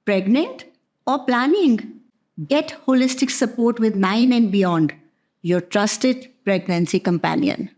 Pregnant or planning? Get holistic support with 9 and Beyond, your trusted pregnancy companion.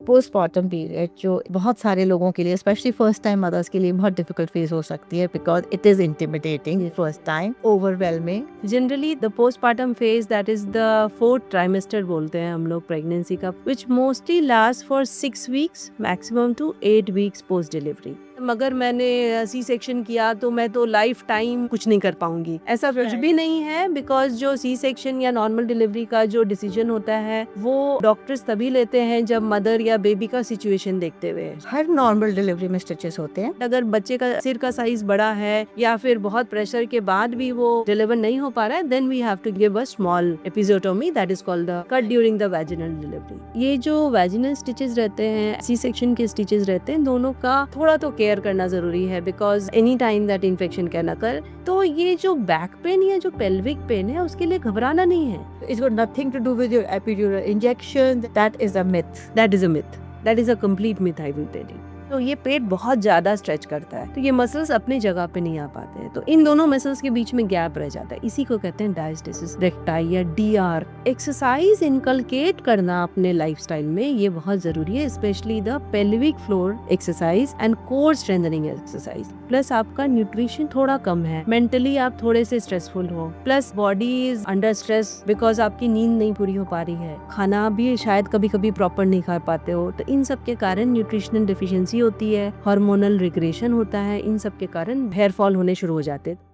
Postmortem period जो बहुत सारे लोगों के लिए स्पेशली फर्स्ट टाइम मदर्स के लिए बहुत डिफिकल्ट फेज हो सकती है because it is intimidating first time overwhelming. Generally the postmortem phase that is the fourth trimester बोलते हैं हम लोग प्रेगनेंसी का, which mostly last for 6 weeks maximum to 8 weeks post delivery. मगर मैंने सी सेक्शन किया तो मैं तो लाइफ टाइम कुछ नहीं कर पाऊंगी, ऐसा कुछ भी नहीं है. बिकॉज जो सी सेक्शन या नॉर्मल डिलीवरी का जो डिसीजन होता है वो डॉक्टर्स तभी लेते हैं जब मदर या बेबी का सिचुएशन देखते हुए. हर नॉर्मल डिलीवरी में स्टिचेस होते हैं. अगर बच्चे का सिर का साइज बड़ा है या फिर बहुत प्रेशर के बाद भी वो डिलीवर नहीं हो पा रहा है, then we have to give a small episiotomy that is called the cut during the vaginal delivery. ये जो वैजिनल स्टिचेस रहते हैं, सी सेक्शन के स्टिचेस रहते हैं, दोनों का थोड़ा तो केयर करना जरूरी है because any time that infection can occur. तो ये जो बैक पेन या जो पेल्विक पेन है उसके लिए घबराना नहीं है. It's got nothing to do with your epidural injection. That is a myth. That is a myth. That is a complete myth, I will tell you. तो ये पेट बहुत ज्यादा स्ट्रेच करता है तो ये मसल्स अपनी जगह पे नहीं आ पाते हैं, तो इन दोनों मसल्स के बीच में गैप रह जाता है. इसी को कहते हैं डायस्टेसिस रेक्टाई या DR. एक्सरसाइज इनकलकेट करना अपने लाइफस्टाइल में ये बहुत जरूरी है, specially the pelvic floor exercise and core strengthening exercise. Plus आपका न्यूट्रिशन थोड़ा कम है, मेंटली आप थोड़े से स्ट्रेसफुल हो, plus body is under stress because आपकी नींद नहीं पूरी हो पा रही है, खाना भी शायद कभी कभी प्रॉपर नहीं खा पाते हो, तो इन सब के कारण न्यूट्रिशनल डिफिशियंसी होती है, हार्मोनल रिग्रेशन होता है, इन सब के कारण हेयर फॉल होने शुरू हो जाते हैं.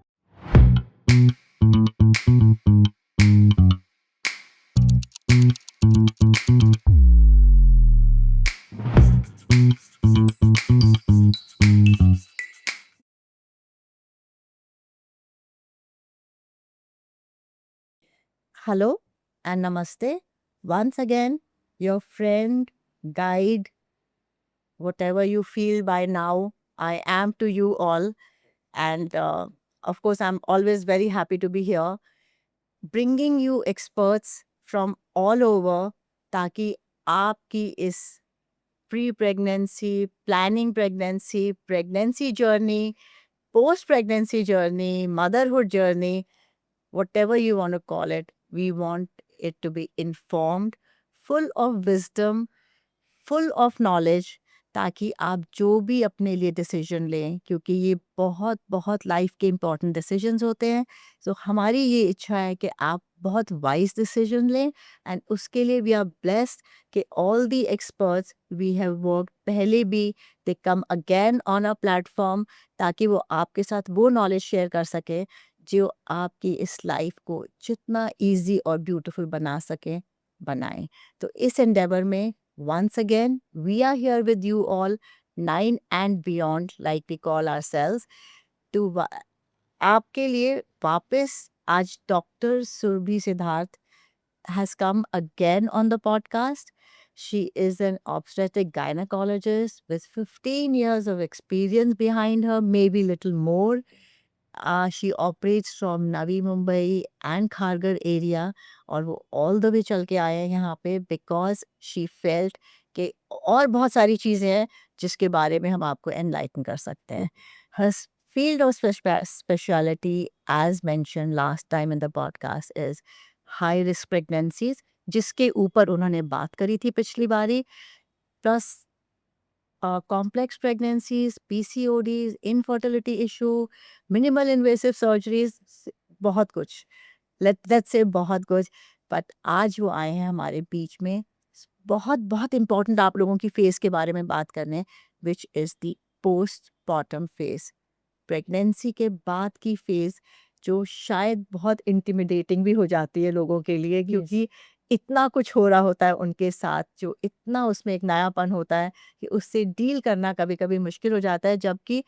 Hello and namaste. Once again, your friend, guide, whatever you feel by now, I am to you all. And of course, I'm always very happy to be here, bringing you experts from all over, ताकि आपकी इस pre-pregnancy, planning pregnancy, pregnancy journey, post-pregnancy journey, motherhood journey, whatever you want to call it, we want it to be informed, full of wisdom, full of knowledge, ताकि आप जो भी अपने लिए decision लें, क्योंकि ये बहुत बहुत लाइफ के इम्पॉर्टेंट डिसीजंस होते हैं. सो हमारी ये इच्छा है कि आप बहुत वाइज डिसीजन लें, एंड उसके लिए वी आर ब्लेस्ड कि all the experts we have work पहले भी, they come again on a platform, ताकि वो आपके साथ वो नॉलेज शेयर कर सके जो आपकी इस लाइफ को जितना इजी और ब्यूटीफुल बना सके, बनाएं. तो इस एंडेवर में once again we are here with you all, 9 and beyond like we call ourselves, to आपके लिए वापस आज doctor Surabhi Siddharth has come again on the podcast. She is an obstetric gynecologist with 15 years of experience behind her, maybe little more. She operates from Navi Mumbai and Kharghar area, और वो all the way चल के आए हैं यहाँ पे because she felt कि और बहुत सारी चीज़ें हैं जिसके बारे में हम आपको enlighten कर सकते हैं. Her field of specialty, as mentioned last time in the podcast, is high risk pregnancies, जिसके ऊपर उन्होंने बात करी थी पिछली बारी, plus complex pregnancies, PCODs, infertility issue, minimal invasive surgeries, बहुत कुछ, let's say बहुत कुछ. बट आज वो आए हैं हमारे बीच में बहुत बहुत इम्पोर्टेंट आप लोगों की फेज के बारे में बात करने, which is the postmortem phase, pregnancy के बाद की फेज, जो शायद बहुत इंटिमिडेटिंग भी हो जाती है लोगों के लिए, क्योंकि इतना कुछ हो रहा होता है उनके साथ, जो इतना उसमें एक नयापन होता है कि उससे डील करना कभी कभी मुश्किल हो जाता है, जबकि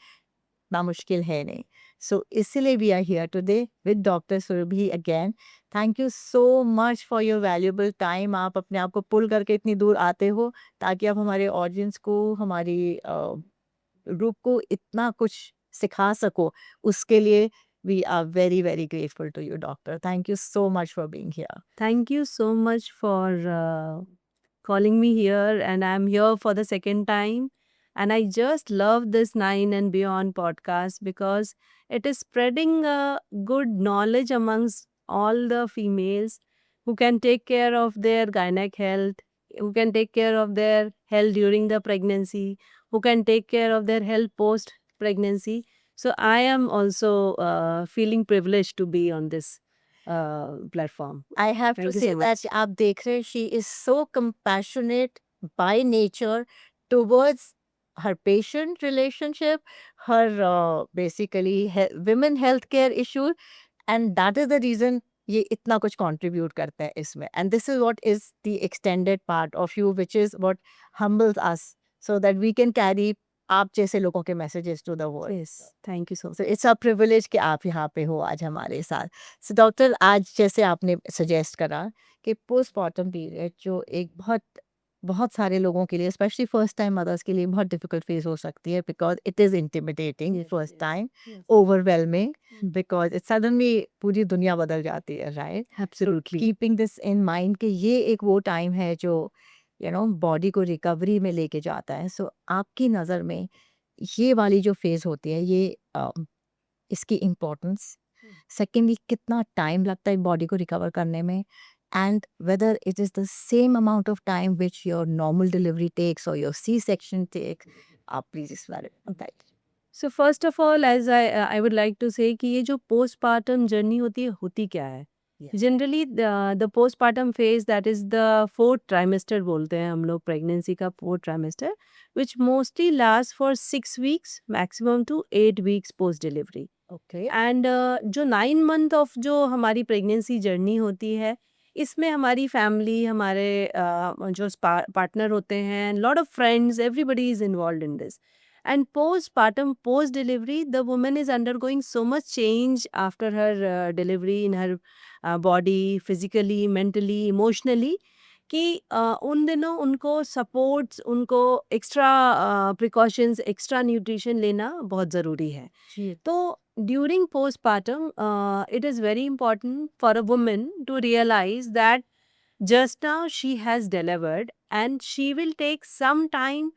ना मुश्किल है नहीं. सो इसलिए we are here today with doctor Surabhi again. Thank you so much for your valuable time. आप अपने आप को पुल करके इतनी दूर आते हो ताकि आप हमारे ऑडियंस को, हमारी ग्रुप को इतना कुछ सिखा सको. उसके लिए we are very very grateful to you, doctor. Thank you so much for being here. Thank you so much for calling me here, and I'm here for the second time. And I just love this 9 and Beyond podcast because it is spreading good knowledge amongst all the females who can take care of their gynec health, who can take care of their health during the pregnancy, who can take care of their health post pregnancy. So I am also feeling privileged to be on this platform. I have to Thank you say so that much. आप देख रहे हैं, she is so compassionate by nature towards her patient relationship, her basically women healthcare issue, and that is the reason ये इतना कुछ contribute करता है इसमें. And this is what is the extended part of you, which is what humbles us, so that we can carry आप जैसे लोगों के messages to the world. Yes, thank you so much. So it's a privilege कि आप यहाँ पे हो आज हमारे साथ. So डॉक्टर, आज जैसे आपने सजेस्ट करा कि पोस्टमार्टम पीरियड जो एक बहुत बहुत सारे लोगों के लिए, स्पेशली फर्स्ट टाइम मदर्स के लिए बहुत डिफिकल्ट फेज हो सकती है, because it is intimidating Yes, first yes, time, yes. Overwhelming, because it suddenly पूरी दुनिया बदल जाती है, right? Absolutely. Keeping this in mind कि ये एक वो टाइम है जो बॉडी को रिकवरी में लेके जाता है. सो आपकी नज़र में ये वाली जो फेज होती है, ये इसकी इम्पोर्टेंस, सेकेंडली कितना टाइम लगता है बॉडी को रिकवर करने में, and whether it is the same amount of time which your normal delivery takes और योर सी सेक्शन टेक्स. आप प्लीज इस बारे में बताइए. So first of all, as I would like to say कि ये जो postpartum journey होती क्या है? Yeah. Generally the postpartum phase, that is the fourth trimester बोलते हैं हम लोग pregnancy का fourth trimester, which mostly lasts for 6 weeks maximum to 8 weeks post delivery. Okay. And जो 9 month ऑफ जो हमारी प्रेगनेंसी जर्नी होती है, इसमें हमारी फैमिली, हमारे जो पार्टनर होते हैं, lot of friends, everybody is involve in this. And post partum, post delivery, the women is under going so much change after her delivery in her body, physically, mentally, emotionally, कि उन दिनों उनको supports, उनको extra precautions, extra nutrition लेना बहुत ज़रूरी है. जी. So during postpartum, it is very important for a woman to realize that just now she has delivered and she will take some time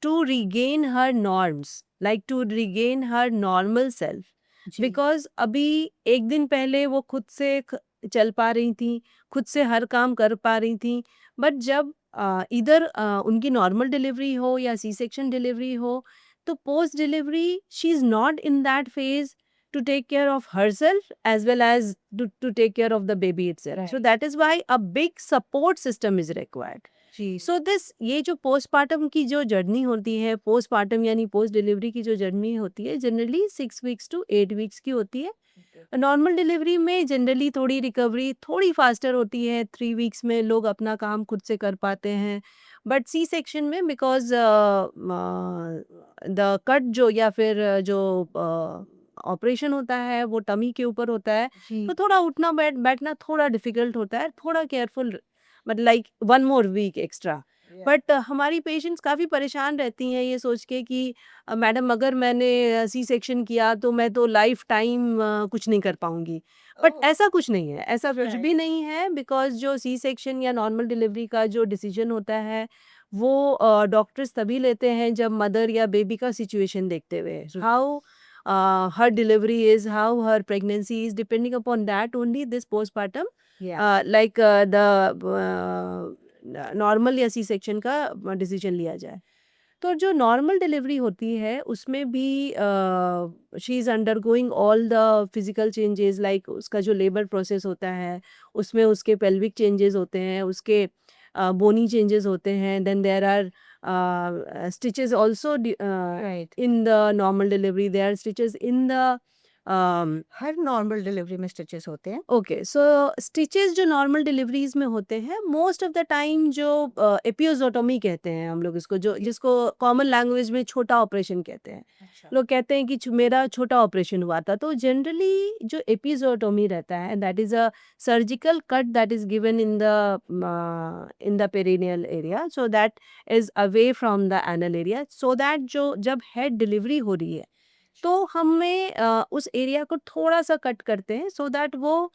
to regain her norms, like to regain her normal self. जी. Because अभी एक दिन पहले वो खुद से चल पा रही थी, खुद से हर काम कर पा रही थी, बट जब इधर उनकी नॉर्मल डिलीवरी हो या सी सेक्शन डिलीवरी हो, तो post delivery she is not in that phase to take care of herself as well as to take care of the baby itself. Right. So that is why a big support system is required. जी. So this, ये जो postpartum की जो journey होती है, postpartum यानी post delivery की जो जर्नी होती है, जनरली 6 weeks to 8 weeks की होती है. नॉर्मल डिलीवरी में जनरली थोड़ी रिकवरी थोड़ी फास्टर होती है, 3 weeks में लोग अपना काम खुद से कर पाते हैं. बट सी सेक्शन में बिकॉज द कट जो या फिर जो ऑपरेशन होता है वो टमी के ऊपर होता है, जी. तो थोड़ा उठना बैठना थोड़ा डिफिकल्ट होता है, थोड़ा careful, but like 1 more week extra. But हमारी पेशेंट्स काफ़ी परेशान रहती हैं ये सोच के कि मैडम अगर मैंने सी सेक्शन किया तो मैं तो लाइफ टाइम कुछ नहीं कर पाऊंगी. बट ऐसा कुछ नहीं है, ऐसा कुछ Right. भी नहीं है, बिकॉज जो सी सेक्शन या नॉर्मल डिलीवरी का जो डिसीजन होता है वो डॉक्टर्स तभी लेते हैं जब मदर या बेबी का सिचुएशन देखते हुए, how her delivery is, how her pregnancy is, depending upon that only this postpartum Yeah. like the normal या सी सेक्शन का डिसीजन लिया जाए. तो जो नॉर्मल डिलीवरी होती है उसमें भी she is under going all the physical changes, like उसका जो लेबर प्रोसेस होता है उसमें उसके पेल्विक चेंजेस होते हैं, उसके बोनी चेंजेस होते हैं, then there are stitches also Right. in the normal delivery, there are stitches in the her normal delivery में स्टिचेस होते हैं. ओके. सो स्टिचेस जो नॉर्मल डिलीवरीज में होते हैं मोस्ट ऑफ द टाइम जो एपियोजोटोमी कहते हैं हम लोग इसको, जो जिसको कॉमन लैंग्वेज में छोटा ऑपरेशन कहते हैं. लोग कहते हैं कि मेरा छोटा ऑपरेशन हुआ था, तो जनरली जो एपियोजोटोमी रहता है that is a surgical cut that is given in the perineal area, so that is away from the anal area, so that जो जब हेड डिलीवरी हो रही है तो हमें उस एरिया को थोड़ा सा कट करते हैं सो दैट वो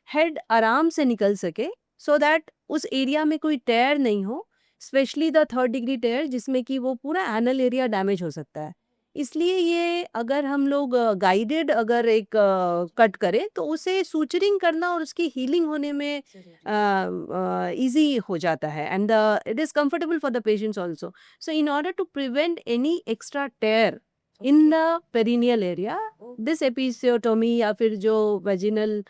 हेड आराम से निकल सके, सो दैट उस एरिया में कोई टेयर नहीं हो, स्पेशली द 3rd degree टेयर जिसमें कि वो पूरा एनल एरिया डैमेज हो सकता है. इसलिए ये अगर हम लोग गाइडेड अगर एक कट करें तो उसे सूचरिंग करना और उसकी हीलिंग होने में इजी हो जाता है, and it is comfortable for the patients also. So in order to prevent any extra tear in the perineal area, this episiotomy या फिर जो वेजिनल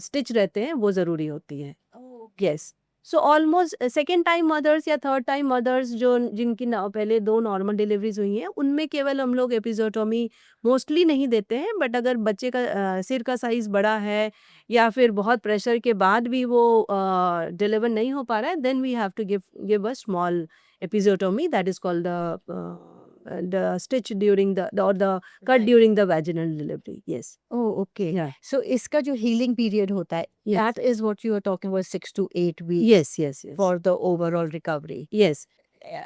स्टिच रहते हैं वो ज़रूरी होती है. Yes. So almost second time mothers या थर्ड टाइम मदर्स जो जिनकी पहले 2 नॉर्मल डिलीवरीज हुई हैं उनमें केवल हम लोग एपिजोटोमी मोस्टली नहीं देते हैं, बट अगर बच्चे का सिर का साइज बड़ा है या फिर बहुत प्रेशर के बाद भी वो डिलीवर नहीं हो पा रहा है, then we have to give a small episiotomy that is called the stitch during the और the cut during the vaginal delivery. Yes. Oh, okay. Yeah. So इसका जो healing period होता है, Yes. that is what you are talking about, 6 to 8 weeks Yes, yes, yes. for the overall recovery. Yes.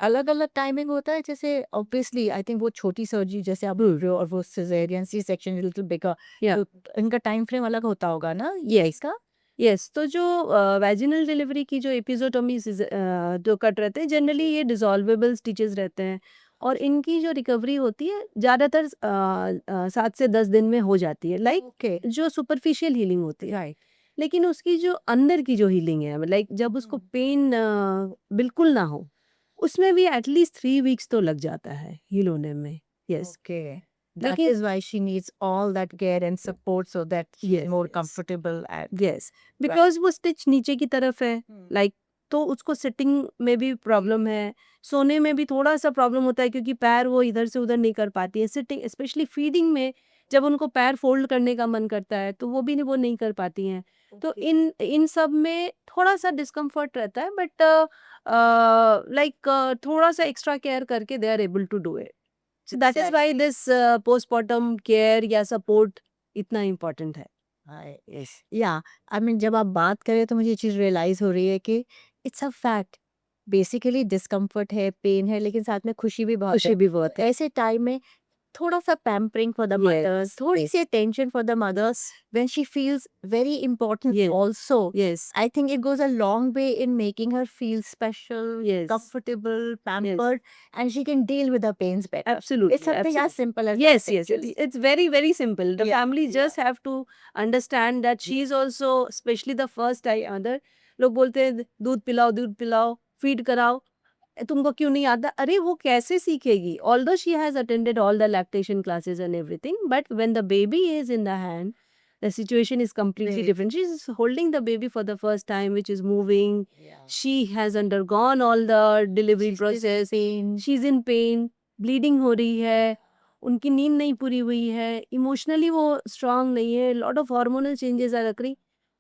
अलग अलग timing होता है, जैसे obviously I think वो छोटी सर्जरी जैसे आप बोल रहे हो और वो caesarean C section little bigger, Yeah. तो इनका टाइम फ्रेम अलग होता होगा ना ये इसका. यस. तो जो वैजिनल डिलीवरी की जो एपिजोटोमी जो कट रहते हैं जनरली ये डिसॉल्वेबल स्टिचेस रहते हैं और इनकी जो रिकवरी होती है ज़्यादातर 7 से 10 दिन में हो जाती है, लाइक ओके. जो सुपरफिशियल हीलिंग होती है. राइट. लेकिन उसकी जो अंदर की जो हीलिंग है, लाइक जब उसको पेन बिल्कुल ना हो, उसमें भी एटलीस्ट 3 वीक्स तो लग जाता है हील होने में. यस. ओके. That लेकिन is why she needs all that care and support so that she's Yes, more yes. comfortable and yes, because वो स्टिच नीचे की तरफ है, लाइक तो उसको सिटिंग में भी प्रॉब्लम है, सोने में भी थोड़ा सा प्रॉब्लम होता है क्योंकि पैर वो इधर से उधर नहीं कर पाती है. सिटिंग स्पेशली फीडिंग में जब उनको पैर फोल्ड करने का मन करता है तो वो नहीं कर पाती हैं. तो इन सब में थोड़ा सा डिस्कम्फर्ट रहता है, बट लाइक थोड़ा सा एक्स्ट्रा केयर करके they are able to do it. So that is why this postmortem care या सपोर्ट इतना इम्पोर्टेंट है. yes. या आई मीन जब आप बात करें तो मुझे ये चीज़ रियलाइज हो रही है कि it's a fact, basically discomfort है, पेन है, लेकिन साथ में खुशी भी बहुत खुशी है. भी बहुत है. ऐसे टाइम में थोड़ा सा pampering for the Yes, mothers, थोड़ी yes. सी attention for the mothers when she feels very important Yes. Also. Yes. I think it goes a long way in making her feel special, Yes. comfortable, pampered, and she can deal with her pains better. Absolutely. It's something as simple as Yes, that, yes. actually. It's very, very simple. The Yeah, family just have to understand that she is also, especially the first time mother. लोग बोलते हैं दूध पिलाओ, feed कराओ. तुमको क्यों नहीं आता? अरे वो कैसे सीखेगी? Although she has attended all the lactation classes and everything, but when the baby is in the hand, the situation is completely Very different. She's holding the baby for the first time, which is moving. Yeah. She has undergone all the delivery process. She's in pain, bleeding हो रही है, उनकी नींद नहीं पूरी हुई है, emotionally वो स्ट्रांग नहीं है, लॉट ऑफ हार्मोनल चेंजेस आ रही.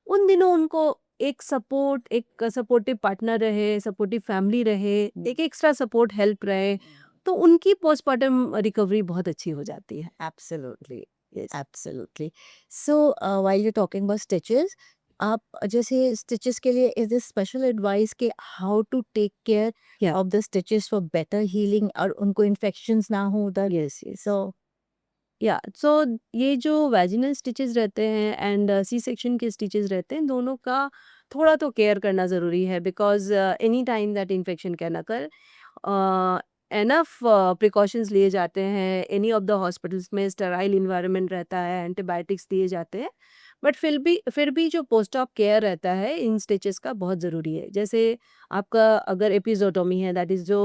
उन दिनों उनको एक सपोर्टिव पार्टनर रहे, सपोर्टिव फैमिली रहे, एक एक्स्ट्रा सपोर्ट हेल्प रहे, तो उनकी पोस्टमार्टम रिकवरी बहुत अच्छी हो जाती है. Absolutely. Yes. Absolutely. So, while you're talking about stitches, आप जैसे stitches के लिए is this special advice कि how to take care Yeah. of the stitches for better healing और उनको infections ना हो उधर. Yes, yes. So, या सो ये जो वैजिनल स्टिचेस रहते हैं एंड सी सेक्शन के स्टिचेस रहते हैं, दोनों का थोड़ा तो केयर करना ज़रूरी है, because any time that infection can occur. Enough precautions लिए जाते हैं, एनी ऑफ द हॉस्पिटल्स में स्टेराइल इन्वायरमेंट रहता है, एंटीबायोटिक्स दिए जाते हैं, बट फिर भी जो पोस्ट ऑप केयर रहता है इन स्टिचेस का बहुत ज़रूरी है. जैसे आपका अगर एपिजोटोमी है, दैट इज़ जो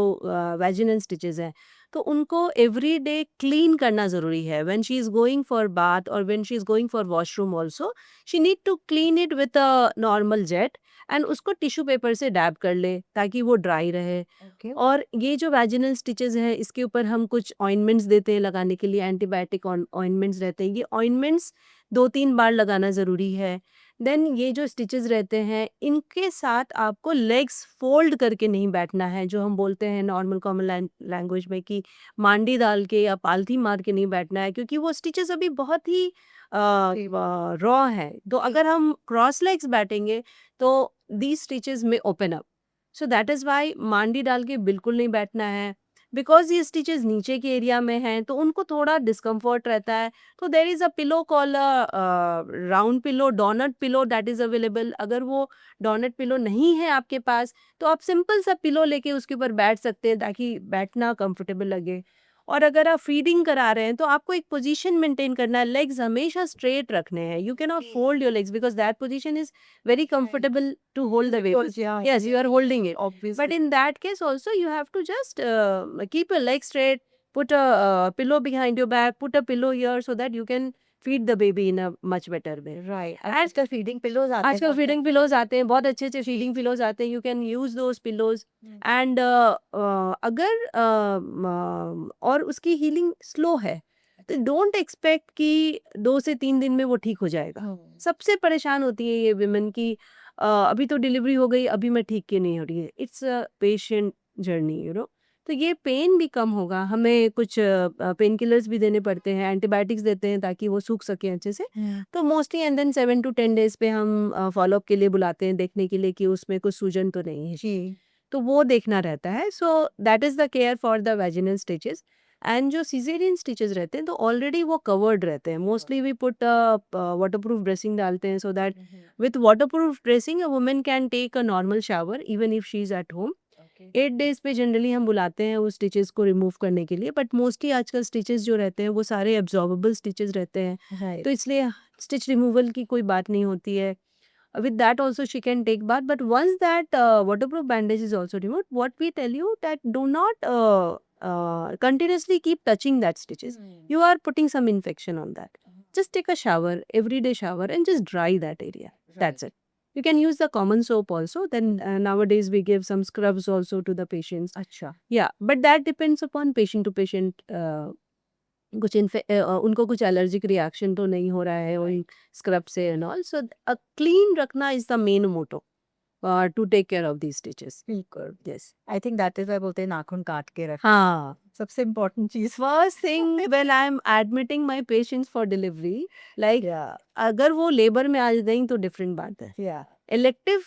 वैजिनल स्टिचेस हैं, तो उनको एवरी डे क्लीन करना ज़रूरी है. When she is going for bath और when she is going for washroom also, she need to clean it with a normal jet and उसको टिश्यू पेपर से डैब कर ले ताकि वो ड्राई रहे. okay. और ये जो वैजिनल स्टिचेस हैं, इसके ऊपर हम कुछ ऑइंटमेंट्स देते हैं लगाने के लिए, एंटीबायोटिक ऑइंटमेंट्स रहते हैं. ये ऑइंटमेंट्स 2-3 बार लगाना ज़रूरी है. देन ये जो स्टिचेस रहते हैं, इनके साथ आपको लेग्स फोल्ड करके नहीं बैठना है, जो हम बोलते हैं नॉर्मल कॉमन लैंग्वेज में कि मांडी डाल के या पालथी मार के नहीं बैठना है, क्योंकि वो स्टिचेस अभी बहुत ही रॉ है. तो अगर हम क्रॉस लेग्स बैठेंगे तो दीज स्टिचेस में open up. So that is why मांडी डाल के बिल्कुल नहीं बैठना है, बिकॉज ये स्टिचेस नीचे के एरिया में हैं तो उनको थोड़ा डिस्कम्फर्ट रहता है. तो there is a pillow call round pillow, donut pillow that is available. अगर वो डोनट पिलो नहीं है आपके पास तो आप सिंपल सा पिलो लेके उसके ऊपर बैठ सकते हैं ताकि बैठना कंफर्टेबल लगे. और अगर आप फीडिंग करा रहे हैं तो आपको एक पोजीशन मेंटेन करना है, लेग्स हमेशा स्ट्रेट रखने हैं, you can not fold your legs because that position is very comfortable to hold the baby. Yes, you are holding it. Obviously. But in that case also you have to just keep your legs straight, put a pillow behind your back, put a pillow here so that you can feed the baby in a much better way. Right. आजकल feeding pillows आते हैं. आजकल feeding pillows आते हैं, बहुत अच्छे अच्छे feeding pillows आते हैं, you can use those pillows. And अगर और उसकी हीलिंग स्लो है तो डोंट एक्सपेक्ट कि 2 से 3 दिन में वो ठीक हो जाएगा. सबसे परेशान होती है ये विमेन की अभी तो डिलीवरी हो गई, अभी मैं ठीक क्यों नहीं हो रही है. It's a patient journey, you know. तो ये पेन भी कम होगा. हमें कुछ पेन किलर्स भी देने पड़ते हैं, एंटीबायोटिक्स देते हैं ताकि वो सूख सके अच्छे से. तो mostly and then 7 to 10 days पे हम फॉलोअप के लिए बुलाते हैं, देखने के लिए कि उसमें कुछ सूजन तो नहीं है. जी. तो वो देखना रहता है. So that is the care for the vaginal stitches. And जो सीजेरियन स्टिचेस रहते हैं तो ऑलरेडी वो कवर्ड रहते हैं. Mostly we put waterproof dressing डालते हैं so that with waterproof dressing a woman can take a normal shower even if she is at home. 8 days पे जनरली हम बुलाते हैं उस स्टिचेस को रिमूव करने के लिए. बट मोस्टली आजकल स्टिचेस जो रहते हैं वो सारे एब्जॉर्बेबल स्टिचेस रहते हैं, Right. तो इसलिए स्टिच रिमूवल की कोई बात नहीं होती है. With that also she can take bath, but once that waterproof bandage is also removed, what we tell you that do not continuously keep touching that stitches. You are putting some infection on that. Just take a shower, everyday shower, and just dry that area. That's it. You can use the common soap also. Then nowadays we give some scrubs also to the patients. अच्छा. Yeah, but that depends upon patient to patient. कुछ उनको कुछ allergic reaction तो नहीं हो रहा है उन स्क्रब से एंड ऑल. सो क्लीन रखना is the main motto to take care of these stitches. बिल्कुल. Yes. I think that is why बोलते हैं नाखून काट के रख. हाँ. सबसे इम्पोर्टेंट चीज. First thing when I am admitting my patients for delivery, like या. अगर वो लेबर में आ जाएंगे तो डिफरेंट बात है. या. इलेक्टिव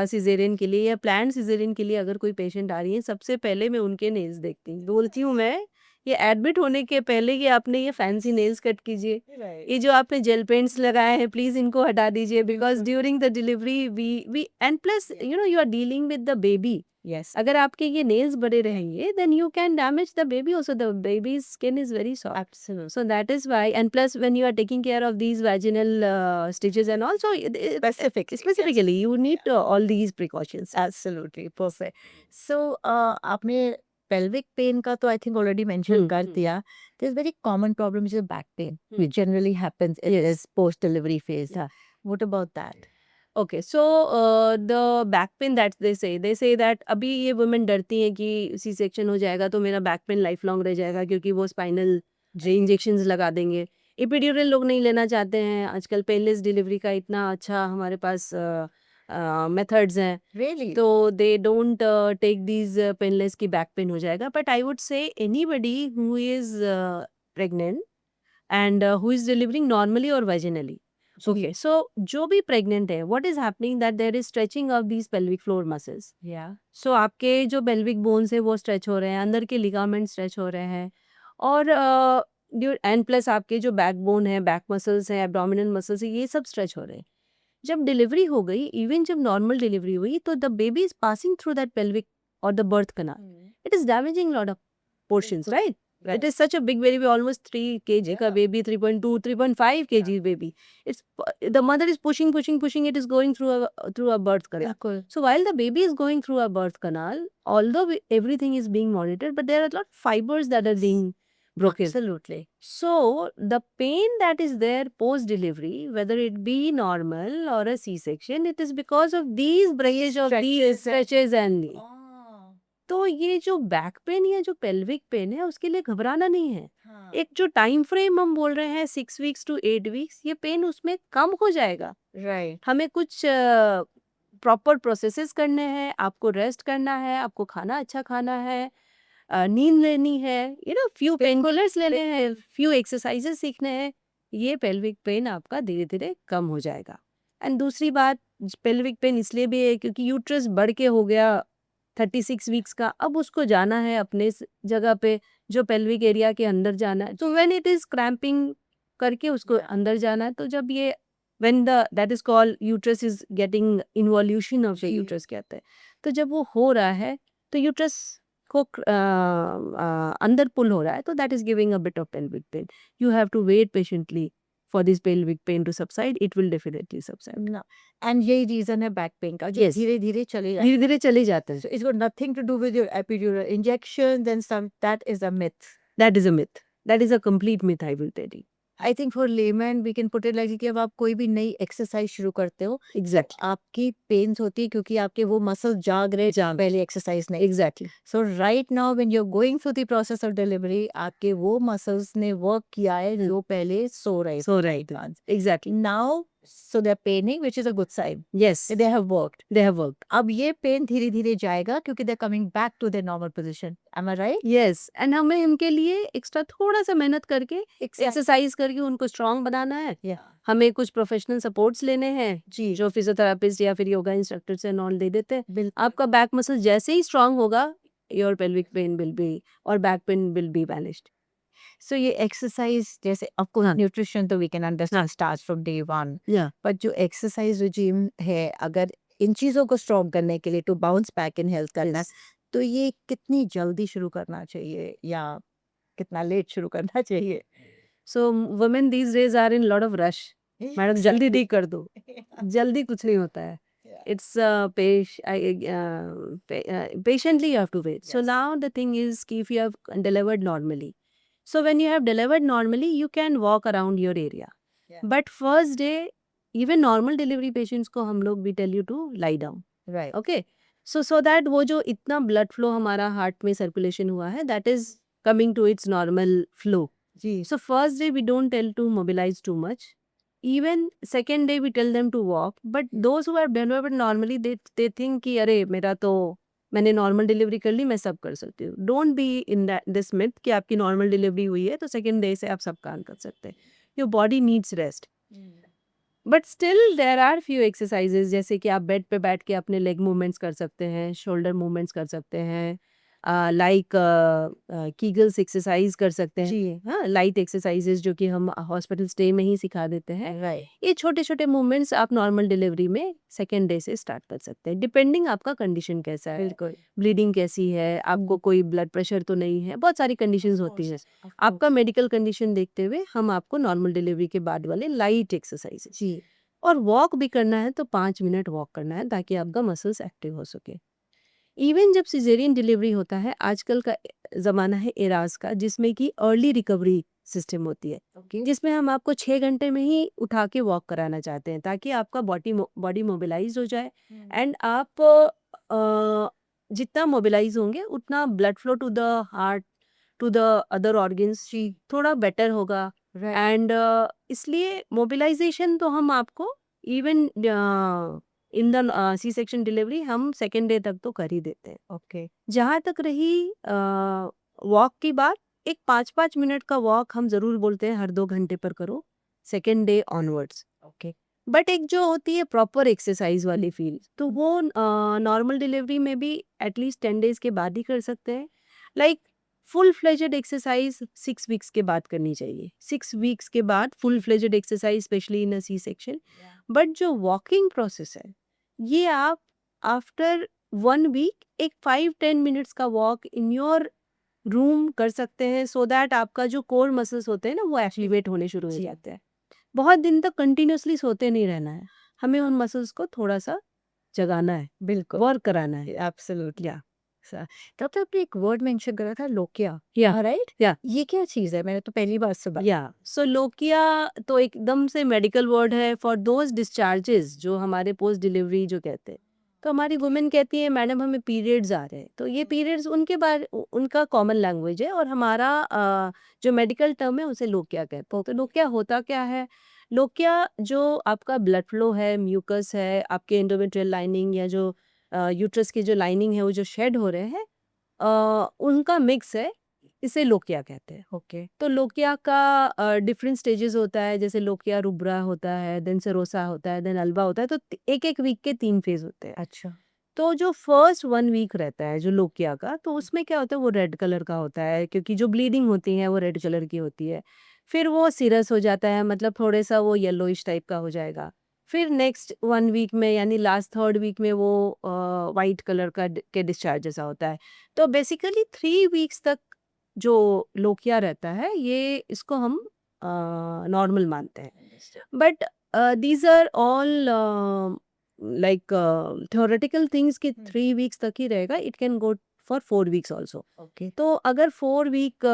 सिजेरियन के लिए या प्लान सिजेरियन के लिए अगर कोई पेशेंट आ रही है, सबसे पहले मैं उनके नेल्स देखती हूँ. बोलती हूँ मैं ये एडमिट होने के पहले कि आपने ये फैंसी नेल्स कट कीजिए, ये जो आपने जेल पेंट्स लगाए हैं प्लीज इनको हटा दीजिए, because during the delivery we and plus you know you are dealing with the baby. Yes. अगर आपके ये नेल्स बड़े रहेंगे then you can damage the baby also. The baby skin is very soft. Absolutely. So that is why, and plus when you are taking care of these vaginal stitches and also specifically you need all these precautions. Absolutely perfect. So आपने pelvic pen का तो I think already mention कर दिया. There is very common problem which is back pain which generally happens in post delivery phase. What about that? Okay, so the back pain that they say that अभी ये women डरती हैं कि C section हो जाएगा तो मेरा back pain life long रह जाएगा क्योंकि वो स्पाइनल इंजेक्शंस लगा देंगे. एपिड्यूरल लोग नहीं लेना चाहते हैं. आजकल पेनलेस डिलीवरी का इतना अच्छा हमारे पास मेथड्स हैं, रियली? तो they don't take these painless की बैक पेन हो जाएगा. But I would say anybody who is pregnant and who is delivering normally और वेजिनली. Okay, so जो भी प्रेग्नेंट है, what is happening that there is stretching of these pelvic floor muscles. या. So आपके जो pelvic bones है वो stretch हो रहे हैं, अंदर के लिगामेंट स्ट्रेच हो रहे हैं, और एंड प्लस आपके जो बैक बोन है, बैक मसल्स हैं, एब्डोमिनल मसल्स है, ये सब स्ट्रेच हो रहे हैं. जब डिलीवरी हो गई, इवन जब नॉर्मल डिलीवरी हुई, तो the baby is passing through that pelvic और the birth canal. It is damaging lot of portions, right? Right. It is such a big baby, almost 3 kg ka baby, 3.2, 3.5 kg baby. It's the mother is pushing. It is going through a birth canal. बिल्कुल. So while the baby is going through a birth canal, although everything is being monitored, but there are a lot of fibers that are being broken. Absolutely. So the pain that is there post delivery, whether it be normal or a C-section, it is because of these breakage of these stretches and the. तो ये जो back pain या जो pelvic pain है उसके लिए घबराना नहीं है. एक जो टाइम फ्रेम हम बोल रहे हैं 6 weeks to 8 weeks, ये पेन उसमें कम हो जाएगा. राइट. हमें कुछ प्रॉपर प्रोसेसेस करने हैं, आपको रेस्ट करना है, आपको खाना अच्छा खाना है, नींद लेनी है, you know few pain killers लेने हैं, फ्यू एक्सरसाइजेस सीखने हैं. ये पेल्विक पेन आपका धीरे धीरे कम हो जाएगा. एंड दूसरी बात, पेल्विक पेन इसलिए भी है क्योंकि यूट्रस बढ़ के हो गया 36 वीक्स का, अब उसको जाना है अपने जगह पे जो पेल्विक एरिया के अंदर जाना है. तो व्हेन इट इज क्रैम्पिंग करके उसको अंदर जाना है, तो जब ये when the that is called uterus is getting involution of the uterus कहते हैं, तो जब वो हो रहा है तो यूट्रस को अंदर पुल हो रहा है, तो that is giving a bit of pelvic pain. You have to wait patiently for this pelvic pain to subside. It will definitely subside. ना एंड यही रीजन है बैक पेन का, जो Yes. धीरे धीरे चलेगा. धीरे धीरे चले जाते हैं. So it's got nothing to do with your epidural injection, then some, that is a myth. That is a myth. That is a complete myth, I will tell you. I think for layman we can put it like कि अब आप कोई भी नई exercise शुरू करते हो, exactly. आपकी पेन्स होती है क्योंकि आपके वो मसल जाग रहे जाग- पहले एक्सरसाइज नहीं. Exactly. So right now when you are going through the process of delivery, आपके वो मसल्स ने वर्क किया है जो पहले सो रहे so right. Exactly. Now. So they are paining, which is a good sign. Yes, they have worked. They have worked. अब ये पेन धीरे धीरे जाएगा क्योंकि they are coming back to their normal position. Am I right? Yes, and हमें उनके लिए extra थोड़ा सा मेहनत करके एक्सरसाइज करके उनको स्ट्रांग बनाना है. हमें कुछ प्रोफेशनल सपोर्ट्स लेने हैं जी. जो फिजियोथेरापिस्ट या फिर योगा इंस्ट्रक्टर से नॉन दे देते हैं. बिल्कुल. आपका बैक मसल जैसे ही स्ट्रांग होगा, your pelvic pain will be और back pain will be vanished. So ये एक्सरसाइज जैसे आपको न्यूट्रिशन तो we can understand start from day one, या बट जो एक्सरसाइज रिजीम है, अगर इन चीज़ों को स्ट्रॉन्ग करने के लिए to bounce back in health करना है, तो ये कितनी जल्दी शुरू करना चाहिए या कितना लेट शुरू करना चाहिए? So women these days are in lot of rush. Madam जल्दी ठीक कर दो. जल्दी कुछ नहीं होता है. It's patiently you have to wait. So Yes. now the thing is कि if you have delivered normally, so when you have delivered normally, you can walk around your area. Yeah. But first day, even normal delivery patients को हम लोग we tell you to lie down. Right. Okay, so that वो जो इतना blood flow हमारा heart में circulation हुआ है, that is coming to its normal flow. Ji. So first day we don't tell to mobilize too much. Even second day we tell them to walk. But those who are delivered normally, they think कि अरे मेरा तो मैंने normal delivery कर ली, मैं सब कर सकती हूँ. Don't be in this myth कि आपकी नॉर्मल डिलीवरी हुई है तो सेकेंड डे से आप सब काम कर सकते हैं. Your body needs rest. But still there are few exercises, जैसे कि आप बेड पे बैठ के अपने लेग मूवमेंट्स कर सकते हैं, शोल्डर मूवमेंट्स कर सकते हैं, लाइक कीगल्स एक्सरसाइज कर सकते हैं. जी. हाँ, लाइट एक्सरसाइजेज जो कि हम हॉस्पिटल स्टे में ही सिखा देते हैं. राइट. ये छोटे छोटे मूवमेंट्स आप नॉर्मल डिलीवरी में सेकेंड डे से स्टार्ट कर सकते हैं, डिपेंडिंग आपका कंडीशन कैसा है, बिल्कुल. ब्लीडिंग कैसी है, आपको कोई ब्लड प्रेशर तो नहीं है. बहुत सारी कंडीशंस होती हैं. आपका मेडिकल कंडीशन देखते हुए हम आपको नॉर्मल डिलीवरी के बाद वाले लाइट एक्सरसाइज, जी. और वॉक भी करना है तो 5 मिनट वॉक करना है ताकि आपका मसल्स एक्टिव हो सके. इवन जब सिजेरियन डिलीवरी होता है, आजकल का ज़माना है एराज का, जिसमें कि अर्ली रिकवरी सिस्टम होती है, ओके. जिसमें हम आपको 6 घंटे में ही उठा के वॉक कराना चाहते हैं ताकि आपका बॉडी मोबिलाइज हो जाए. एंड आप जितना मोबिलाइज होंगे उतना blood flow to the heart, to the other organs थोड़ा बेटर होगा. राइट. एंड इसलिए मोबिलाइजेशन तो हम आपको even in the C section delivery हम सेकेंड डे तक तो कर ही देते हैं. ओके. जहाँ तक रही वॉक की बात, एक 5-5 मिनट का वॉक हम ज़रूर बोलते हैं हर 2 घंटे पर करो second day onwards. Okay. But एक जो होती है प्रॉपर एक्सरसाइज वाली फील, तो वो नॉर्मल डिलीवरी में भी एटलीस्ट 10 डेज के बाद ही कर सकते हैं. Like full fledged exercise 6 weeks के बाद करनी चाहिए. 6 वीक्स के बाद full fledged exercise, specially in a C section. But जो वॉकिंग प्रोसेस है, ये आप आफ्टर 1 वीक एक 5-10 मिनट्स का वॉक इन योर रूम कर सकते हैं, सो दैट आपका जो कोर मसल्स होते हैं ना, वो एक्टिवेट होने शुरू हो जी. जाते हैं. बहुत दिन तक कंटिन्यूसली सोते नहीं रहना है, हमें उन मसल्स को थोड़ा सा जगाना है, बिल्कुल. वर्क कराना है. एब्सोल्युटली. या तब तो आपने एक वर्ड मेंशन करा था, लोकिया. या राइट. या ये क्या चीज़ है? मैंने तो पहली बार सुना. या सो लोकिया तो एकदम से मेडिकल वर्ड है फॉर दोज डिस्चार्जेस जो हमारे पोस्ट डिलीवरी जो कहते हैं. तो हमारी वुमेन कहती है मैडम हमें पीरियड्स आ रहे हैं, तो ये पीरियड्स उनके बारे उनका कॉमन लैंग्वेज है, और हमारा जो मेडिकल टर्म है उसे लोकिया कहते हैं. तो लोकिया होता क्या है? लोकिया जो आपका ब्लड फ्लो है, म्यूकस है, आपके एंडोमेट्रियल लाइनिंग या जो यूट्रस की जो लाइनिंग है वो जो शेड हो रहे हैं, उनका मिक्स है, इसे लोकिया कहते हैं. ओके. तो लोकिया का डिफरेंट स्टेजेस होता है, जैसे लोकिया रुब्रा होता है, देन सेरोसा होता है, देन अल्बा होता है. तो एक वीक के 3 फेज होते हैं. अच्छा. तो जो फर्स्ट 1 वीक रहता है जो लोकिया का, तो उसमें क्या होता है, वो रेड कलर का होता है क्योंकि जो ब्लीडिंग होती है वो रेड कलर की होती है. फिर वो सीरस हो जाता है, मतलब थोड़ा सा वो येलोइश टाइप का हो जाएगा. फिर नेक्स्ट 1 वीक में यानी लास्ट 3rd वीक में वो वाइट कलर का के डिस्चार्ज जैसा होता है। तो बेसिकली 3 वीक्स तक जो लोकिया रहता है ये इसको हम नॉर्मल मानते हैं। But these are all like theoretical things कि 3 वीक्स तक ही रहेगा। It can go for 4 weeks also. Okay. तो अगर 4 वीक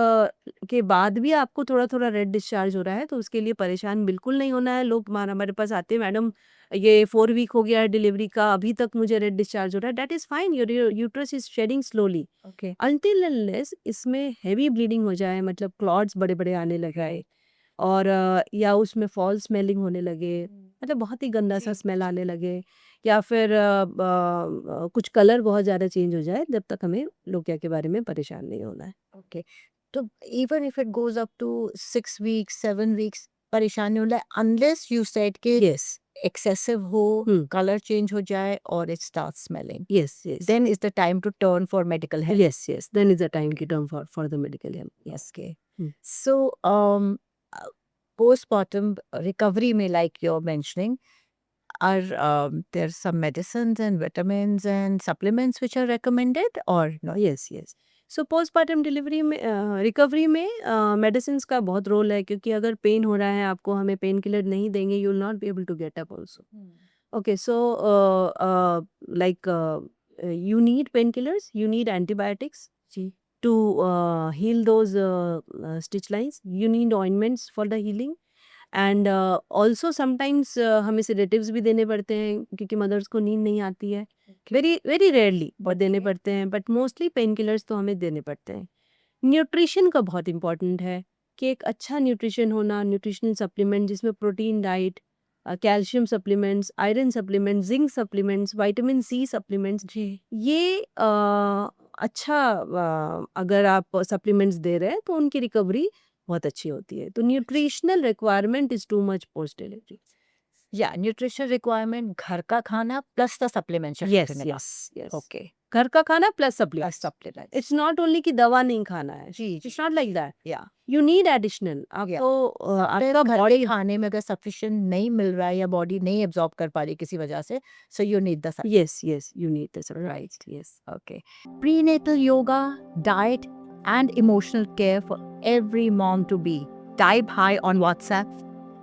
के बाद भी आपको थोड़ा थोड़ा रेड डिस्चार्ज हो रहा है तो उसके लिए परेशान बिल्कुल नहीं होना है। लोग हमारे पास आते हैं, मैडम ये 4 वीक हो गया है डिलीवरी का, अभी तक मुझे रेड डिस्चार्ज हो रहा है। That is fine, your uterus is shedding slowly okay. Until unless इसमें हैवी ब्लीडिंग हो जाए, मतलब क्लॉट्स बड़े बड़े आने लगाए और या उसमें फॉल स्मेलिंग होने लगे, मतलब बहुत ही गंदा सा स्मेल आने लगे, या फिर कुछ कलर बहुत ज़्यादा चेंज हो जाए, जब तक हमें लोकिया के बारे में परेशान नहीं होना है। ओके। तो even if it goes up to 6 weeks 7 weeks परेशानी होला अनलेस यू सेड कि यस एक्सेसिव हो, हम्म। कलर चेंज हो जाए और it start smelling, yes yes then is the time to turn for medical help. Yes then is the time की turn for the medical help. Yes, okay. Hmm. So, uh, postpartum recovery may, like you're mentioning, are there some medicines and vitamins and supplements which are recommended or no? Yes yes so postpartum delivery में recovery में medicine का बहुत role है, क्योंकि अगर pen हो रहा है आपको, हमें पेन किलर नहीं देंगे, you will not be able to get up also. Okay, so like you need painkillers, you need antibiotics जी। to heal those stitch lines. You need ointments for the healing, and also sometimes हमें sedatives भी देने पड़ते हैं क्योंकि mothers को नींद नहीं आती है। Very very rarely बहुत देने पड़ते हैं, but mostly painkillers तो हमें देने पड़ते हैं। न्यूट्रिशन का बहुत इम्पोर्टेंट है कि एक अच्छा न्यूट्रिशन होना, न्यूट्रिशनल सप्लीमेंट जिसमें protein diet, calcium supplements, iron supplements, zinc supplements, vitamin C supplements, जी। ये अच्छा अगर आप सप्लीमेंट्स दे रहे हैं तो उनकी रिकवरी बहुत अच्छी होती है। तो nutritional requirement is too much post delivery. या न्यूट्रिशन रिक्वायरमेंट घर का खाना plus the supplements yes yes yes okay घर का खाना plus supplement. Supplements it's not only कि दवा नहीं खाना है, जी जी इट्स नॉट लाइक दैट, या यू नीड एडिशनल। आपको आपका घर के बॉडी खाने में अगर सफिशिएंट नहीं मिल रहा है या बॉडी नहीं एब्जॉर्ब कर पा रही किसी वजह से so you need the yes yes you need this right yes. okay prenatal yoga diet and emotional care for every mom to be. Type hi on WhatsApp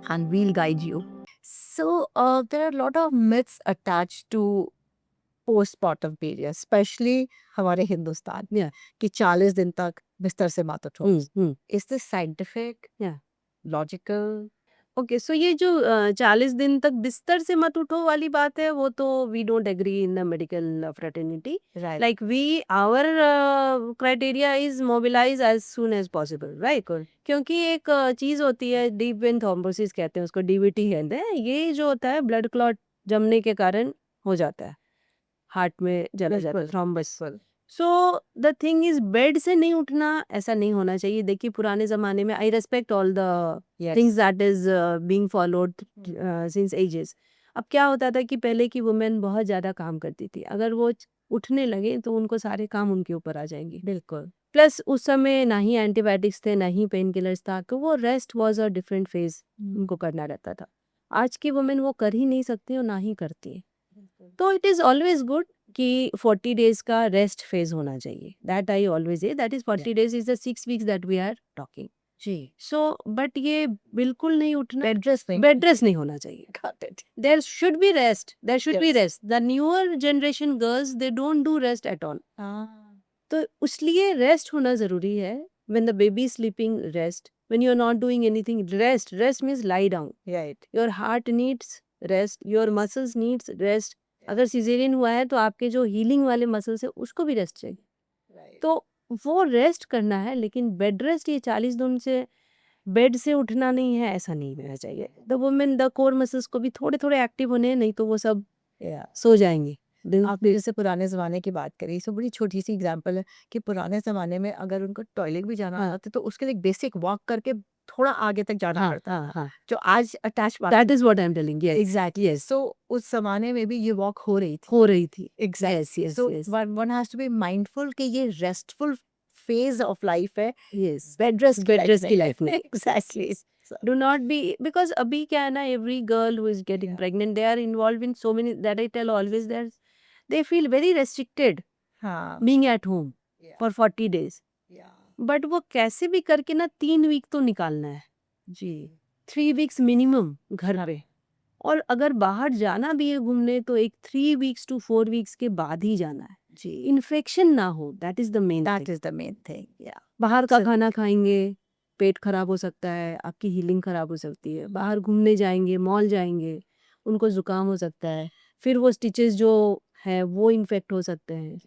and we'll guide you. So there are a lot of myths attached to postpartum period, especially हमारे Hindustan Yeah. कि 40 दिन तक बिस्तर से मत उठो. Hmm. Is this scientific? Yeah. Logical? Okay, so ये जो 40 दिन तक बिस्तर से मत उठो वाली बात है, वो तो we don't agree in the medical fraternity. Right. Like we our criteria is mobilise as soon as possible, right? क्योंकि एक चीज होती है डीप वेन थ्रोम्बोसिस कहते हैं उसको, डीवीटी कहते हैं। ये जो होता है ब्लड क्लॉट जमने के कारण हो जाता है, हार्ट में जला जाता है, thrombus. So the thing is bed से नहीं उठना, ऐसा नहीं होना चाहिए। देखिए पुराने जमाने में, आई respect all the Yes. Things that is being followed since ages. अब क्या होता था कि पहले की वुमेन बहुत ज़्यादा काम करती थी, अगर वो उठने लगे तो उनको सारे काम उनके ऊपर आ जाएंगे। बिल्कुल। प्लस उस समय ना ही एंटीबायोटिक्स थे, ना ही पेन किलर्स था, तो वो rest was a different phase उनको करना रहता था। आज की वुमेन वो कर ही नहीं सकती और ना ही करती है। तो इट इज़ ऑलवेज गुड कि 40 डेज का रेस्ट फेज होना चाहिए। That I always say that is 40 days is the 6 weeks that we are talking. जी। सो बट ये बिल्कुल नहीं उठना, बेड रेस्ट नहीं। बेड रेस्ट नहीं होना चाहिए। Got it. There should be rest, there should be Yes. Rest. The newer generation girls they don't do rest at all. तो इसलिए रेस्ट होना जरूरी है। When the baby is sleeping, rest. When you are not doing anything, rest. Rest means lie down. Right. Your heart needs rest, your muscles needs rest. अगर caesarean हुआ है तो आपके जो हीलिंग वाले मसल्स है उसको भी रेस्ट चाहिए। Right. तो वो रेस्ट करना है, लेकिन बेड रेस्ट ये 40 दिन से बेड से उठना नहीं है, ऐसा नहीं होना चाहिए। The women, the core muscles को भी थोड़े थोड़े एक्टिव होने हैं, नहीं तो वो सब Yeah. सो जाएंगे। आपने जैसे पुराने ज़माने की बात करी, सो बड़ी छोटी सी एग्जांपल है कि पुराने ज़माने में अगर उनको टॉयलेट भी जाना हाँ। होता तो उसके लिए बेसिक वॉक करके थोड़ा आगे तक जाना हाँ पड़ता हाँ हाँ, जो आज attach that is what I am telling. Yes, exactly so उस जमाने में भी ये वॉक हो रही थी हो रही थी। Exact yes yes so yes, one has to be mindful कि ये रेस्टफुल फेज ऑफ लाइफ है, yes, bed rest Bed rest की life में. Exactly. do not be, because अभी क्या है ना, every girl who is getting pregnant, they are involved in so many, that I tell always, that they feel very restricted हाँ. being at home for 40 days. But वो कैसे भी करके ना 3 वीक तो निकालना है, जी. 3 वीक्स मिनिमम घर पे. और अगर बाहर जाना भी है घूमने तो एक 3 वीक्स to 4 वीक्स के बाद ही जाना है, जी. इन्फेक्शन ना हो. That is the main that thing. Is the main thing. या. बाहर का So- खाना खाएंगे, पेट खराब हो सकता है, आपकी हीलिंग खराब हो सकती है. बाहर घूमने जाएंगे, मॉल जाएंगे, उनको जुकाम हो सकता है, फिर वो स्टिचेस जो है वो इन्फेक्ट हो सकते हैं.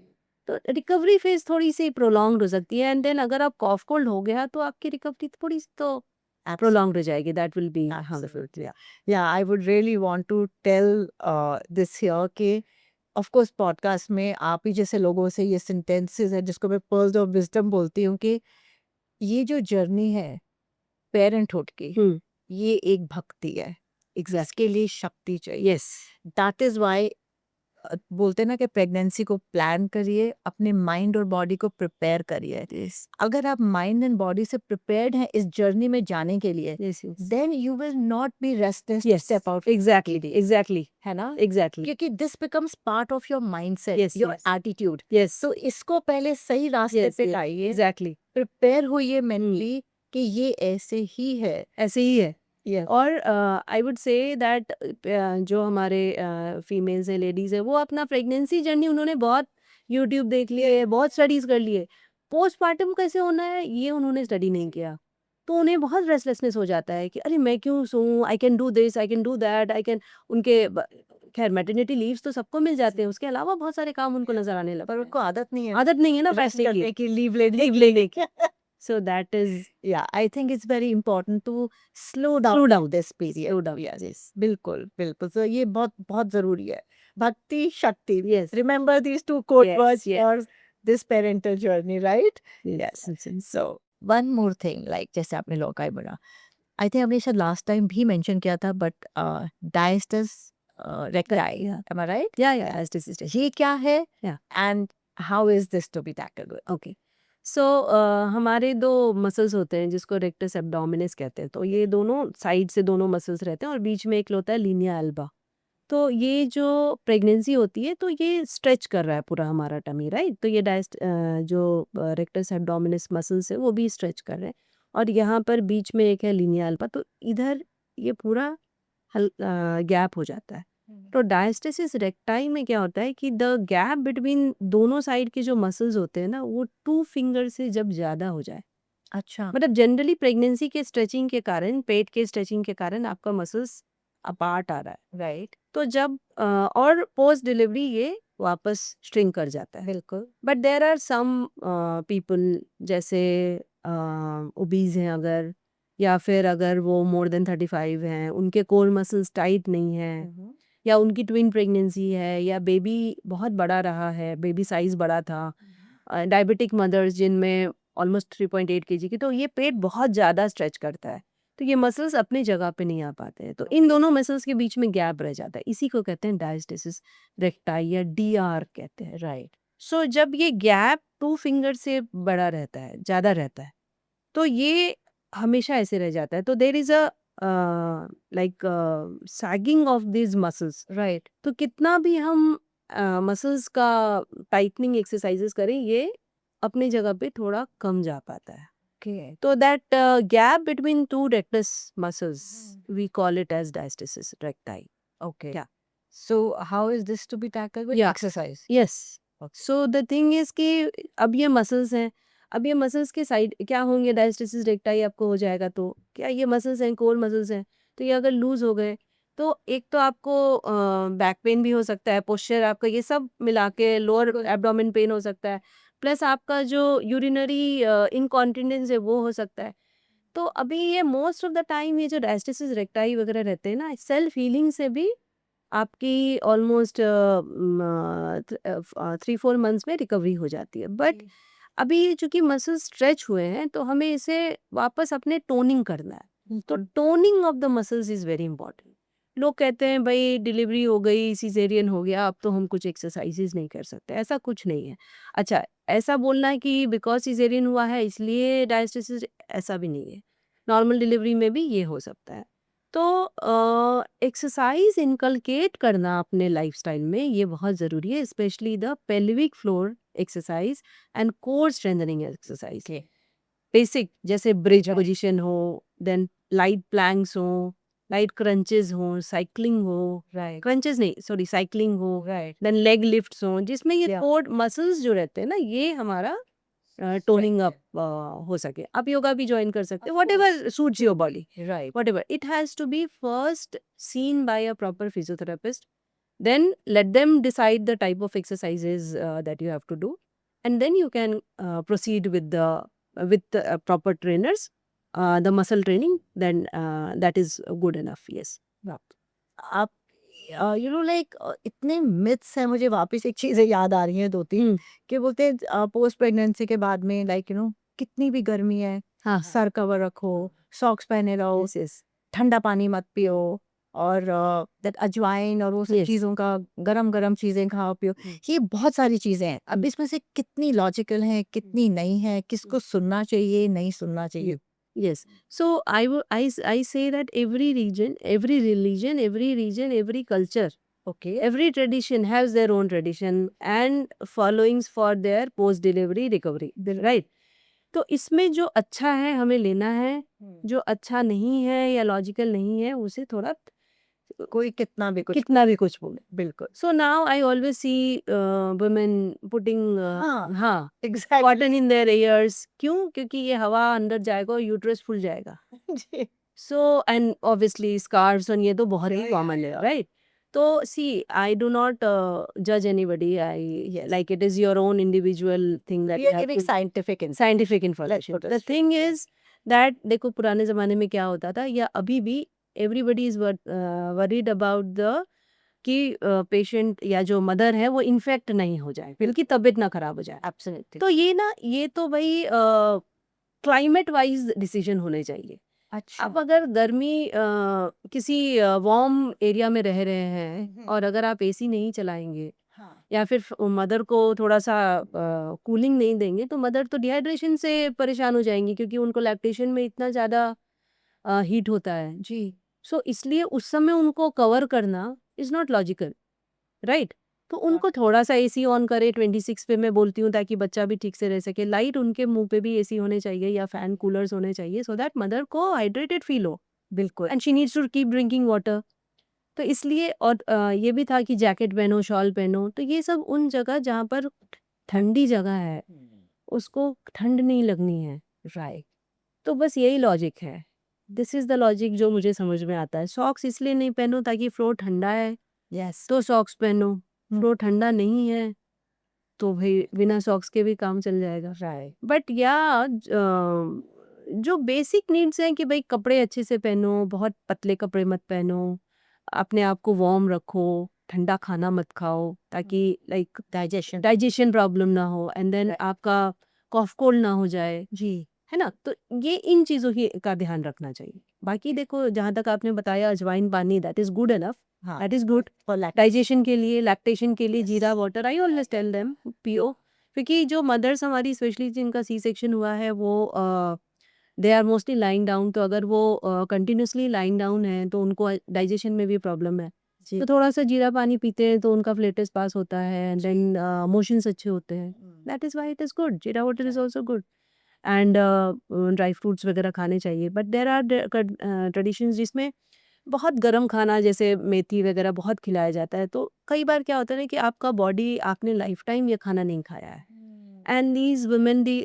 तो रिकवरी फेज थोड़ी सी प्रोलॉन्ग्ड हो सकती है. एंड देन अगर आप कॉफ कोल्ड हो गया तो आपकी रिकवरी थोड़ी सी तो प्रोलॉन्ग्ड हो जाएगी. That will be Absolutely. Yeah, I would really want to tell this here कि of course podcast में आप ही जैसे लोगों से ये sentences है जिसको मैं pearls of wisdom बोलती हूँ कि ये जो जर्नी है पेरेंटहुड की, ये एक भक्ति है. इसके लिए शक्ति चाहिए. यस. दैट इज वाई बोलते हैं ना कि प्रेगनेंसी को प्लान करिए, अपने माइंड और बॉडी को प्रिपेयर करिए. अगर आप माइंड एंड बॉडी से प्रिपेयर्ड हैं इस जर्नी में जाने के लिए, yes. Yes. Then you will not be restless Yes. Step out. Exactly है ना? एग्जैक्टली. क्योंकि this becomes part of your mindset, Yes, your yes. Attitude. Yes. So इसको पहले सही रास्ते Yes, पे yes. लाइए, एग्जैक्टली प्रिपेयर होइए मेंटली कि ये ऐसे ही है. ऐसे ही है. Yes. और आई वुड से दैट जो हमारे फीमेल्स हैं, लेडीज़ हैं, वो अपना प्रेगनेंसी जर्नी उन्होंने बहुत यूट्यूब देख लिए, बहुत स्टडीज़ कर लिए. पोस्टमार्टम कैसे होना है ये उन्होंने स्टडी नहीं किया, तो उन्हें बहुत रेस्टलेसनेस हो जाता है कि अरे मैं क्यों सोऊं, I can do this, I can do that, I can. उनके खैर मैटरनिटी लीव्स तो सबको मिल जाते हैं, उसके अलावा बहुत सारे काम उनको नजर आने लगते पर हैं. उनको आदत नहीं है आदत नहीं है ना रेस्ट बैठने करने की. की, लीव लेने की. सो that is Yeah, I think it's very important to slow down Slow down. this period. Slow down. Yes, yes. बिल्कुल, बिल्कुल. So ये बहुत बहुत जरूरी है. भक्ति, शक्ति. Yes. Remember these two code Yes, words yes. for this parental journey, right? yes. So one more thing, like जैसे आपने लोकाई बोला, I think हमने शायद last time भी mention किया था, but diastasis recti. Yeah. Am I right? Yeah, as this is ये क्या है? Yeah. And how is this to be tackled with? Okay. So हमारे 2 मसल्स होते हैं जिसको रेक्टस एब्डोमिनस कहते हैं. तो ये दोनों साइड से दोनों मसल्स रहते हैं और बीच में एक होता है लीनिया एल्बा. तो ये जो प्रेगनेंसी होती है तो ये स्ट्रेच कर रहा है पूरा हमारा टमी, राइट. तो ये जो रेक्टस एब्डोमिनस मसल्स है वो भी स्ट्रेच कर रहे हैं. और यहाँ पर बीच में एक है लीनिया एल्बा, तो इधर ये पूरा गैप हो जाता है. तो डायस्टेसिस रेक्टाई में क्या होता है कि द गैप बिटवीन दोनों साइड के जो मसल्स होते हैं ना वो 2 फिंगर से जब ज्यादा हो जाए, अच्छा. मतलब जनरली प्रेगनेंसी के स्ट्रेचिंग के कारण, पेट के स्ट्रेचिंग के कारण आपका मसल्स अपार्ट आ रहा है, राइट. तो जब और पोस्ट डिलीवरी ये वापस श्रिंक कर जाता है. बिल्कुल. But there are some people जैसे ओबीज हैं अगर, या फिर अगर वो मोर देन 35 हैं, उनके कोर मसल्स टाइट नहीं है, या उनकी ट्विन प्रेगनेंसी है, या बेबी बहुत बड़ा रहा है, बेबी साइज बड़ा था, डायबिटिक मदर्स जिनमें ऑलमोस्ट 3.8 kg की, तो ये पेट बहुत ज़्यादा स्ट्रेच करता है, तो ये मसल्स अपनी जगह पे नहीं आ पाते हैं. तो इन दोनों मसल्स के बीच में गैप रह जाता है, इसी को कहते हैं डायस्टेसिस रेक्टाई या DR कहते हैं, राइट. सो जब ये गैप 2 फिंगर से बड़ा रहता है, ज़्यादा रहता है, तो ये हमेशा ऐसे रह जाता है. तो there is a like sagging of this muscles, right. तो कितना भी हम मसल्स का टाइटनिंग एक्सरसाइजेस करें, ये अपनी जगह पे थोड़ा कम जा पाता है. ओके. तो that gap between 2 rectus muscles we call it as diastasis recti. Okay. Yeah. So how is this to be tackled with Yeah. exercise? Yes. Okay. So the thing is कि अब ये मसल्स हैं, अब ये muscles के side क्या होंगे, diastasis recti आपको हो जाएगा, तो क्या ये मसल्स हैं, कोर मसल्स हैं, तो ये अगर लूज हो गए तो एक तो आपको बैक पेन भी हो सकता है, पोस्चर आपका, ये सब मिला के लोअर एब्डोमेन पेन हो सकता है, प्लस आपका जो यूरिनरी इनकॉन्टिनेंस है वो हो सकता है. तो अभी ये मोस्ट ऑफ द टाइम ये जो डायस्टेसिस रेक्टाई वगैरह रहते हैं ना, सेल्फ हीलिंग से भी आपकी ऑलमोस्ट 3-4 मंथ्स में रिकवरी हो जाती है. बट अभी चूंकि मसल स्ट्रेच हुए हैं तो हमें इसे वापस अपने टोनिंग करना है. तो toning of the muscles is very important. लोग कहते हैं भाई डिलीवरी हो गई, सिजेरियन हो गया, अब तो हम कुछ एक्सरसाइजेज नहीं कर सकते। ऐसा कुछ नहीं है। अच्छा, ऐसा बोलना है कि बिकॉज सिजेरियन हुआ है इसलिए डायस्टिसिस, ऐसा भी नहीं है। नॉर्मल डिलीवरी में भी ये हो सकता है। तो एक्सरसाइज इनकलकेट करना अपने लाइफस्टाइल में ये बहुत ज़रूरी है, specially the pelvic floor exercise and core strengthening exercise. Basic जैसे ब्रिज पोजीशन हो, देन लाइट प्लैंक्स हो, लाइट क्रंचेस हो, साइकिलिंग हो, राइट क्रंचेस नहीं सॉरी साइकिलिंग हो, राइट देन लेग लिफ्ट्स हो, जिसमें ये Yeah. कोर मसल्स जो रहते हैं ना, ये हमारा टोनिंग अप हो सके। आप योगा भी ज्वाइन कर सकते हैं, Of what ever suits your body, right whatever. It has to be first seen by a proper physiotherapist. Then let them decide the type of exercises that you have to do, and then you can proceed with the proper trainers, the muscle training. Then that is good enough. Yes. आप like इतने myths हैं, मुझे वापस एक चीज़ें याद आ रही हैं दो तीन, कि बोलते हैं पोस्ट प्रेगनेंसी के बाद में लाइक कितनी भी गर्मी है हाँ. सर कवर रखो, सॉक्स पहने रहो, Yes. Yes. ठंडा पानी मत पियो, और दैट अजवाइन और वो सब Yes. चीज़ों का गरम गरम चीज़ें खाओ पियो। ये बहुत सारी चीज़ें हैं। अब इसमें से कितनी लॉजिकल हैं, कितनी नहीं है, किसको सुनना चाहिए, नहीं सुनना चाहिए? Yes. So I say that every region, every religion, every culture, okay every tradition has their own tradition and followings for their post delivery recovery, right? तो इसमें जो अच्छा है हमें लेना है, जो अच्छा नहीं है या लॉजिकल नहीं है उसे थोड़ा कोई कितना भी कुछ कितना भी कुछ बोले। बिल्कुल So now I always see women putting हाँ हाँ exactly cotton in their ears। क्यों? क्योंकि ये हवा अंदर जाएगा और यूट्रस फूल जाएगा। जी So and obviously scarves और ये तो बहुत ही कॉमन है, right? तो see, I do not judge anybody. Like it is your own individual thing that we you are have giving to scientific insight. scientific information. put it The thing is that देखो पुराने ज़माने में क्या होता था या अभी भी everybody is worried about the कि पेशेंट या जो मदर है वो इन्फेक्ट नहीं हो जाए, बल्कि तबीयत ना खराब हो जाए। एब्सोल्युटली तो ये तो भाई क्लाइमेट वाइज डिसीजन होने चाहिए। अच्छा आप अगर गर्मी किसी वार्म एरिया में रह रहे हैं और अगर आप एसी नहीं चलाएंगे हाँ या फिर मदर को थोड़ा सा कूलिंग नहीं देंगे तो मदर तो डिहाइड्रेशन से परेशान हो जाएंगी, क्योंकि उनको लैक्टेशन में इतना ज़्यादा हीट होता है। जी सो इसलिए उस समय उनको कवर करना इज़ नॉट लॉजिकल, राइट? तो उनको थोड़ा सा एसी ऑन करे 26 पे मैं बोलती हूँ, ताकि बच्चा भी ठीक से रह सके। लाइट उनके मुंह पे भी एसी होने चाहिए या फैन कूलर्स होने चाहिए, सो दैट मदर को हाइड्रेटेड फील हो बिल्कुल and she needs to keep drinking water. तो इसलिए और ये भी था कि जैकेट पहनो, शॉल पहनो। तो ये सब उन जगह जहाँ पर ठंडी जगह है उसको ठंड नहीं लगनी है, राइट तो बस यही लॉजिक है। दिस इज़ द लॉजिक जो मुझे समझ में आता है। सॉक्स इसलिए नहीं पहनो ताकि फ्लोर ठंडा है यस तो सॉक्स पहनो, फ्लोर ठंडा नहीं है तो भाई बिना सॉक्स के भी काम चल जाएगा। राइट बट या जो बेसिक नीड्स हैं कि भाई कपड़े अच्छे से पहनो, बहुत पतले कपड़े मत पहनो, अपने आप को वार्म रखो, ठंडा खाना मत खाओ ताकि लाइक डाइजेशन डाइजेशन प्रॉब्लम ना हो एंड देन आपका कॉफ कोल्ड ना हो जाए, जी है ना? तो ये इन चीज़ों की का ध्यान रखना चाहिए। बाकी देखो जहाँ तक आपने बताया अजवाइन पानी, दैट इज़ गुड इनफ, हाँ दैट इज़ गुड। फॉर लैक्ट डाइजेशन के लिए, लैक्टेशन के लिए jeera water I always tell them पियो, क्योंकि जो मदर्स हमारी स्पेशली जिनका सी सेक्शन हुआ है वो they are mostly lying down. तो अगर वो कंटिन्यूसली लाइंग डाउन है तो उनको डाइजेशन में भी प्रॉब्लम है। जी तो थोड़ा सा जीरा पानी पीते हैं तो उनका फ्लेटस पास होता है एंड देन मोशंस अच्छे होते हैं। That is why it is good. Jeera water is also good and dry fruits वगैरह खाने चाहिए। बट देयर आर ट्रेडिशंस जिसमें बहुत गर्म खाना जैसे मेथी वगैरह बहुत खिलाया जाता है। तो कई बार क्या होता है ना कि आपका बॉडी आपने लाइफ टाइम ये खाना नहीं खाया है and these women the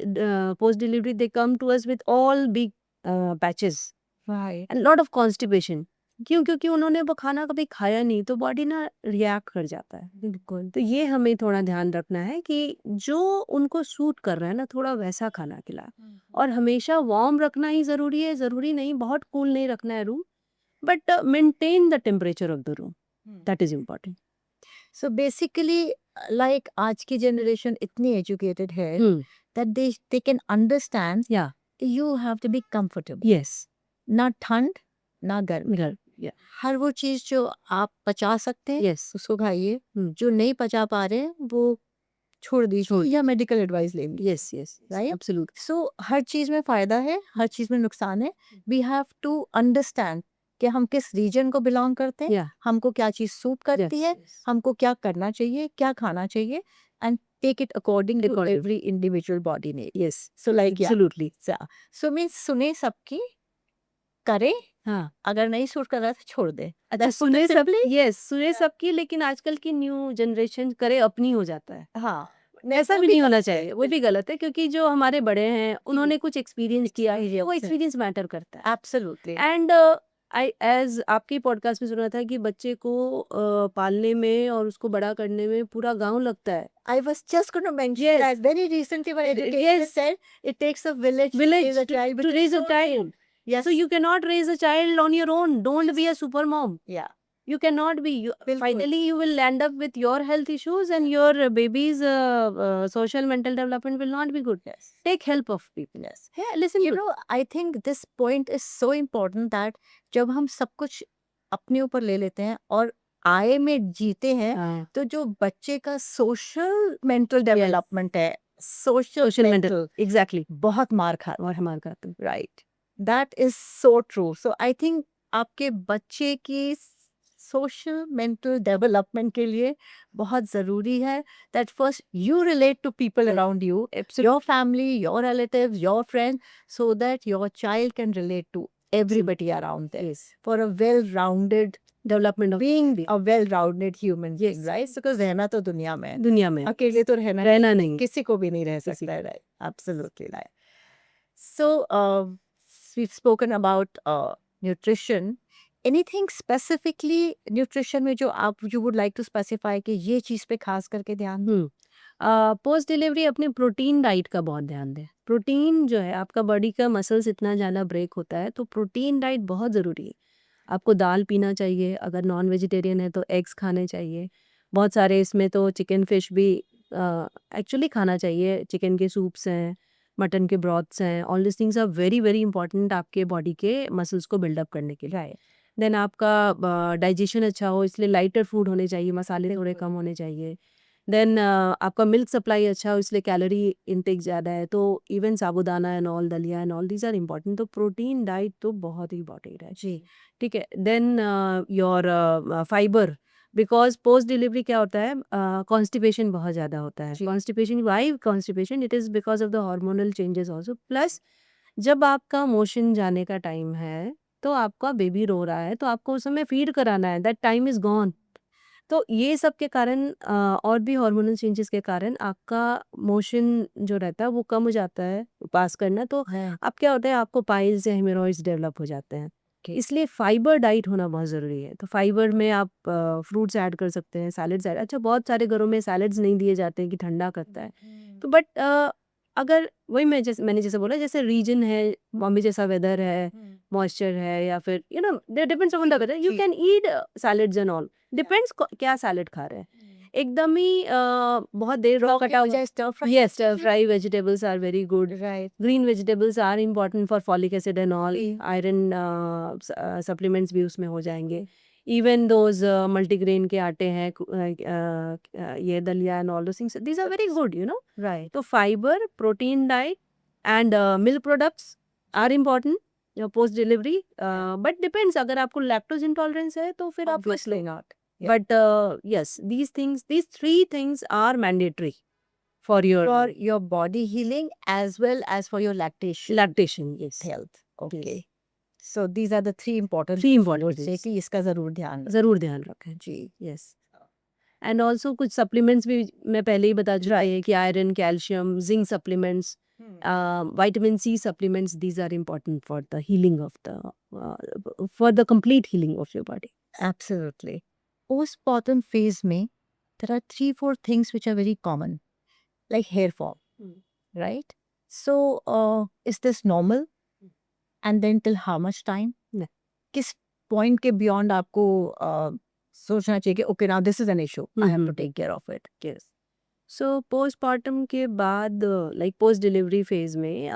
post delivery they come to us with all big patches right and lot of constipation. क्यों? क्योंकि उन्होंने वो खाना कभी खाया नहीं, तो बॉडी ना रिएक्ट कर जाता है। बिल्कुल तो ये हमें थोड़ा ध्यान रखना है कि जो उनको सूट कर रहा है ना थोड़ा वैसा खाना खिलाए। और हमेशा वार्म रखना ही ज़रूरी है, ज़रूरी नहीं बहुत कूल नहीं रखना है room, but maintain the temperature of the room, that is important. So basically like आज की जनरेशन इतनी एजुकेटेड है that they can understand या you have to be comfortable yes ना ठंड ना गर्मी घर Yeah. हर वो चीज जो आप पचा सकते हैं Yes. उसको खाइए, Hmm. जो नहीं पचा पा रहे हैं वो छोड़ दीजिए या मेडिकल एडवाइस ले लीजिए। Yes, yes, Right? absolutely. सो हर चीज में फायदा है, हर चीज में नुकसान है। वी हैव टू अंडरस्टैंड कि हम किस रीजन को बिलोंग करते हैं, Yeah. हमको क्या चीज सूट करती है, Yes. हमको क्या करना चाहिए, क्या खाना चाहिए, and take it according to According. Every individual body need. Yes, so like absolutely. So mean सुने सबकी, करे, हाँ, अगर नहीं सूट कर रहा तो छोड़ दे। अच्छा That's सुने सब, simply- यस सुने सबकी, लेकिन आजकल की न्यू जनरेशन करे अपनी हो जाता है। हाँ, ऐसा भी नहीं होना चाहिए, वो भी गलत है, क्योंकि जो हमारे बड़े हैं उन्होंने कुछ एक्सपीरियंस किया है, वो Experience है। एक्सपीरियंस मैटर करता है। एब्सोल्युटली। एंड आई एज आपकी पॉडकास्ट में सुना था कि बच्चे को पालने में और उसको बड़ा करने में पूरा गांव लगता है। I was just going to mention Yes. that very recently when education Yes. said it takes a village to Village raise a child. to raise a child. Yes. So you cannot raise a child on your own. Don't be a super mom. Yeah. You cannot be. Bilkul. Finally, you will end up with your health issues, and your baby's social mental development will not be good. Yes. Take help of people. Yes. Yeah, listen You to. know, I think this point is so important that जब हम सब कुछ अपने ऊपर ले लेते हैं और आए में जीते हैं, हाँ, तो जो बच्चे का सोशल मेंटल डेवलपमेंट है, social social mental mental. Exactly. बहुत मार खा और हमारे का तो. Right. That is so true. So I think आपके बच्चे की सोशल मेंटल डेवलपमेंट के लिए बहुत ज़रूरी है that first you relate to people around you, your family, your relatives, your friends, so that your child can relate to everybody around them Yes. for a well-rounded Development of being, a well-rounded human being, Yes. right? Because रहना तो दुनिया में है, दुनिया में अकेले तो रहना रहना नहीं। किसी को भी नहीं रह किसी सकता है, को। right? Absolutely right. So we've spoken about nutrition. Anything specifically nutrition में जो आप you would like to specify कि ये चीज़ पे खास करके ध्यान पोस्ट डिलीवरी अपनी प्रोटीन डाइट का बहुत ध्यान दें। प्रोटीन जो है, आपका बॉडी का मसल्स इतना ज़्यादा ब्रेक होता है, तो प्रोटीन डाइट बहुत ज़रूरी है। आपको दाल पीना चाहिए, अगर नॉन वेजिटेरियन है तो एग्स खाने चाहिए। बहुत सारे इसमें तो चिकन फिश भी एक्चुअली खाना चाहिए। चिकन के सूप्स हैं, मटन के ब्रॉथ्स हैं, all this things are very very important आपके बॉडी के मसल्स को बिल्डअप करने के लिए। देन आपका डाइजेशन अच्छा हो, इसलिए लाइटर फूड होने चाहिए, मसाले थोड़े कम होने चाहिए। देन आपका मिल्क सप्लाई अच्छा हो, इसलिए कैलोरी इनटेक ज़्यादा है, तो even sabudana and all, daliya and all, these are important. तो प्रोटीन डाइट तो बहुत ही इंपॉर्टेंट है। जी। ठीक है। Then your fibre, because post delivery क्या होता है, कॉन्स्टिपेशन बहुत ज़्यादा होता है। जी। Constipation, why constipation? It is because of the hormonal changes also. Plus जब आपका मोशन जाने का टाइम है, तो आपका बेबी रो रहा है, तो आपको उस समय फीड कराना है, दैट टाइम इज़ गॉन। तो ये सब के कारण और भी हार्मोनल चेंजेस के कारण आपका मोशन जो रहता है वो कम हो जाता है पास करना, तो अब क्या होता है, आपको पाइल्स या हेमोरॉइड्स डेवलप हो जाते हैं। इसलिए फाइबर डाइट होना बहुत ज़रूरी है। तो फाइबर में आप फ्रूट्स ऐड कर सकते हैं, सैलड्स ऐड। अच्छा, बहुत सारे घरों में सैलड्स नहीं दिए जाते हैं कि ठंडा करता है, तो बट अगर वही मैंने जैसे बोला, जैसे रीजन है, बॉम्बे जैसा वेदर है, मॉइस्चर है, या फिर you know depends on the weather, you can eat salads and all, depends क्या सैलड खा रहे हैं। एकदम ही बहुत देर रॉ कटा हुआ, yes, stir fry vegetables are very good. Right. Green vegetables are important for folic acid and all. Iron supplements भी उसमें हो जाएंगे। Even those multigrain के आटे हैं, ये दलिया and all those things, these are very good, you know. Right. तो fiber, protein diet and milk products are important post delivery, but depends, अगर आपको lactose intolerance है तो फिर आप Obviously not. Yeah. But yes, these three things are mandatory for your For your body healing as well as for your lactation lactation. Yes, health. Okay. Yes. So these are the three important Three important things things. कि इसका जरूर ध्यान रखें। ज़रूर ध्यान रखें जी। yes. And also कुछ supplements भी मैं पहले ही बता चुकी है कि iron, calcium, zinc supplements, vitamin C supplements, these are important for the healing of the for the complete healing of your body. Absolutely. Postpartum phase में there are 3-4 things which are very common, like hair fall, right? So is this normal? And then till how much time? No. किस point के beyond आपको सोचना चाहिए कि okay, now this is an issue, I have to take care of it. Yes. So postpartum के बाद like post delivery phase में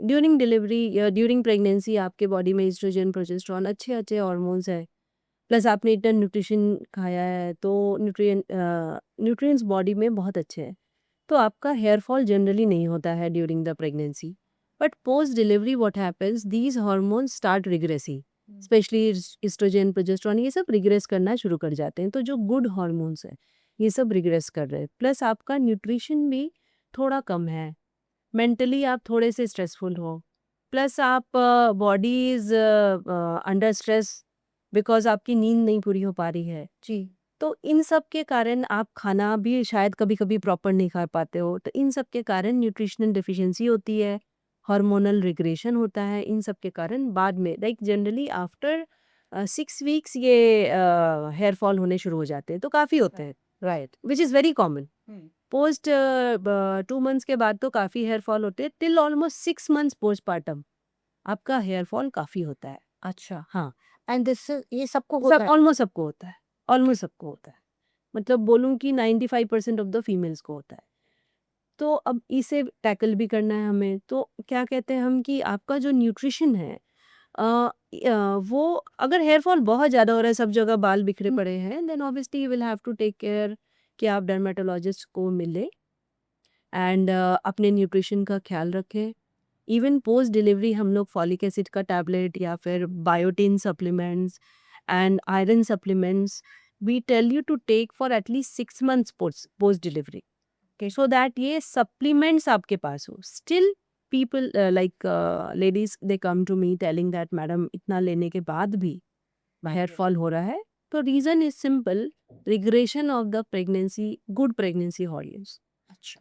during delivery या ड्यूरिंग प्रेगनेंसी आपके बॉडी में एस्ट्रोजन प्रोजेस्टेरॉन अच्छे अच्छे हार्मोन्स है, प्लस आपने इतना न्यूट्रिशन खाया है तो न्यूट्रिएंट्स बॉडी में बहुत अच्छे हैं, तो आपका हेयर फॉल जनरली नहीं होता है during the pregnancy. But post delivery what happens, these hormones start regressing, specially oestrogen progesterone ये सब रिग्रेस करना शुरू कर जाते हैं. तो जो गुड हार्मोन्स है ये सब रिग्रेस कर रहे हैं, प्लस आपका न्यूट्रिशन भी थोड़ा कम है, मेंटली आप थोड़े से स्ट्रेसफुल हो, प्लस आप body is under stress because आपकी नींद नहीं पूरी हो पा रही है. जी. तो इन सब के कारण आप खाना भी शायद कभी कभी प्रॉपर नहीं खा पाते हो, तो इन सब के कारण न्यूट्रिशनल डिफिशिएंसी होती है, हार्मोनल रिग्रेशन होता है. इन सब के कारण बाद में लाइक जनरली आफ्टर 6 वीक्स ये हेयर फॉल होने शुरू हो जाते हैं, तो काफ़ी होते हैं, Right. Which is very common. Post 2 months के बाद तो काफ़ी हेयर फॉल होते हैं, टिल ऑलमोस्ट 6 मंथ्स पोस्टपार्टम आपका हेयर फॉल काफ़ी होता है. अच्छा. हाँ, एंड दिस ये सबको होता सब है. ऑलमोस्ट सबको होता है, ऑलमोस्ट सबको होता है, मतलब बोलूँ कि 95% ऑफ द फीमेल्स को होता है. तो अब इसे टैकल भी करना है हमें, तो क्या कहते हैं हम कि आपका जो न्यूट्रिशन है वो अगर हेयर फॉल बहुत ज़्यादा हो रहा है, सब जगह बाल बिखरे पड़े हैं, then obviously you will have to take care कि आप डर्मेटोलॉजिस्ट को मिले एंड अपने न्यूट्रिशन का ख्याल रखें. इवन पोस्ट डिलीवरी हम लोग फॉलिक एसिड का टैबलेट या फिर biotin supplements and iron supplements we tell you to take for at least 6 months post delivery, so that ये सप्लीमेंट्स आपके पास हो. Still people like ladies they come to me telling that madam इतना लेने के बाद भी हेयर फॉल हो रहा है. तो reason is simple, regression of the pregnancy, good pregnancy hormones. अच्छा.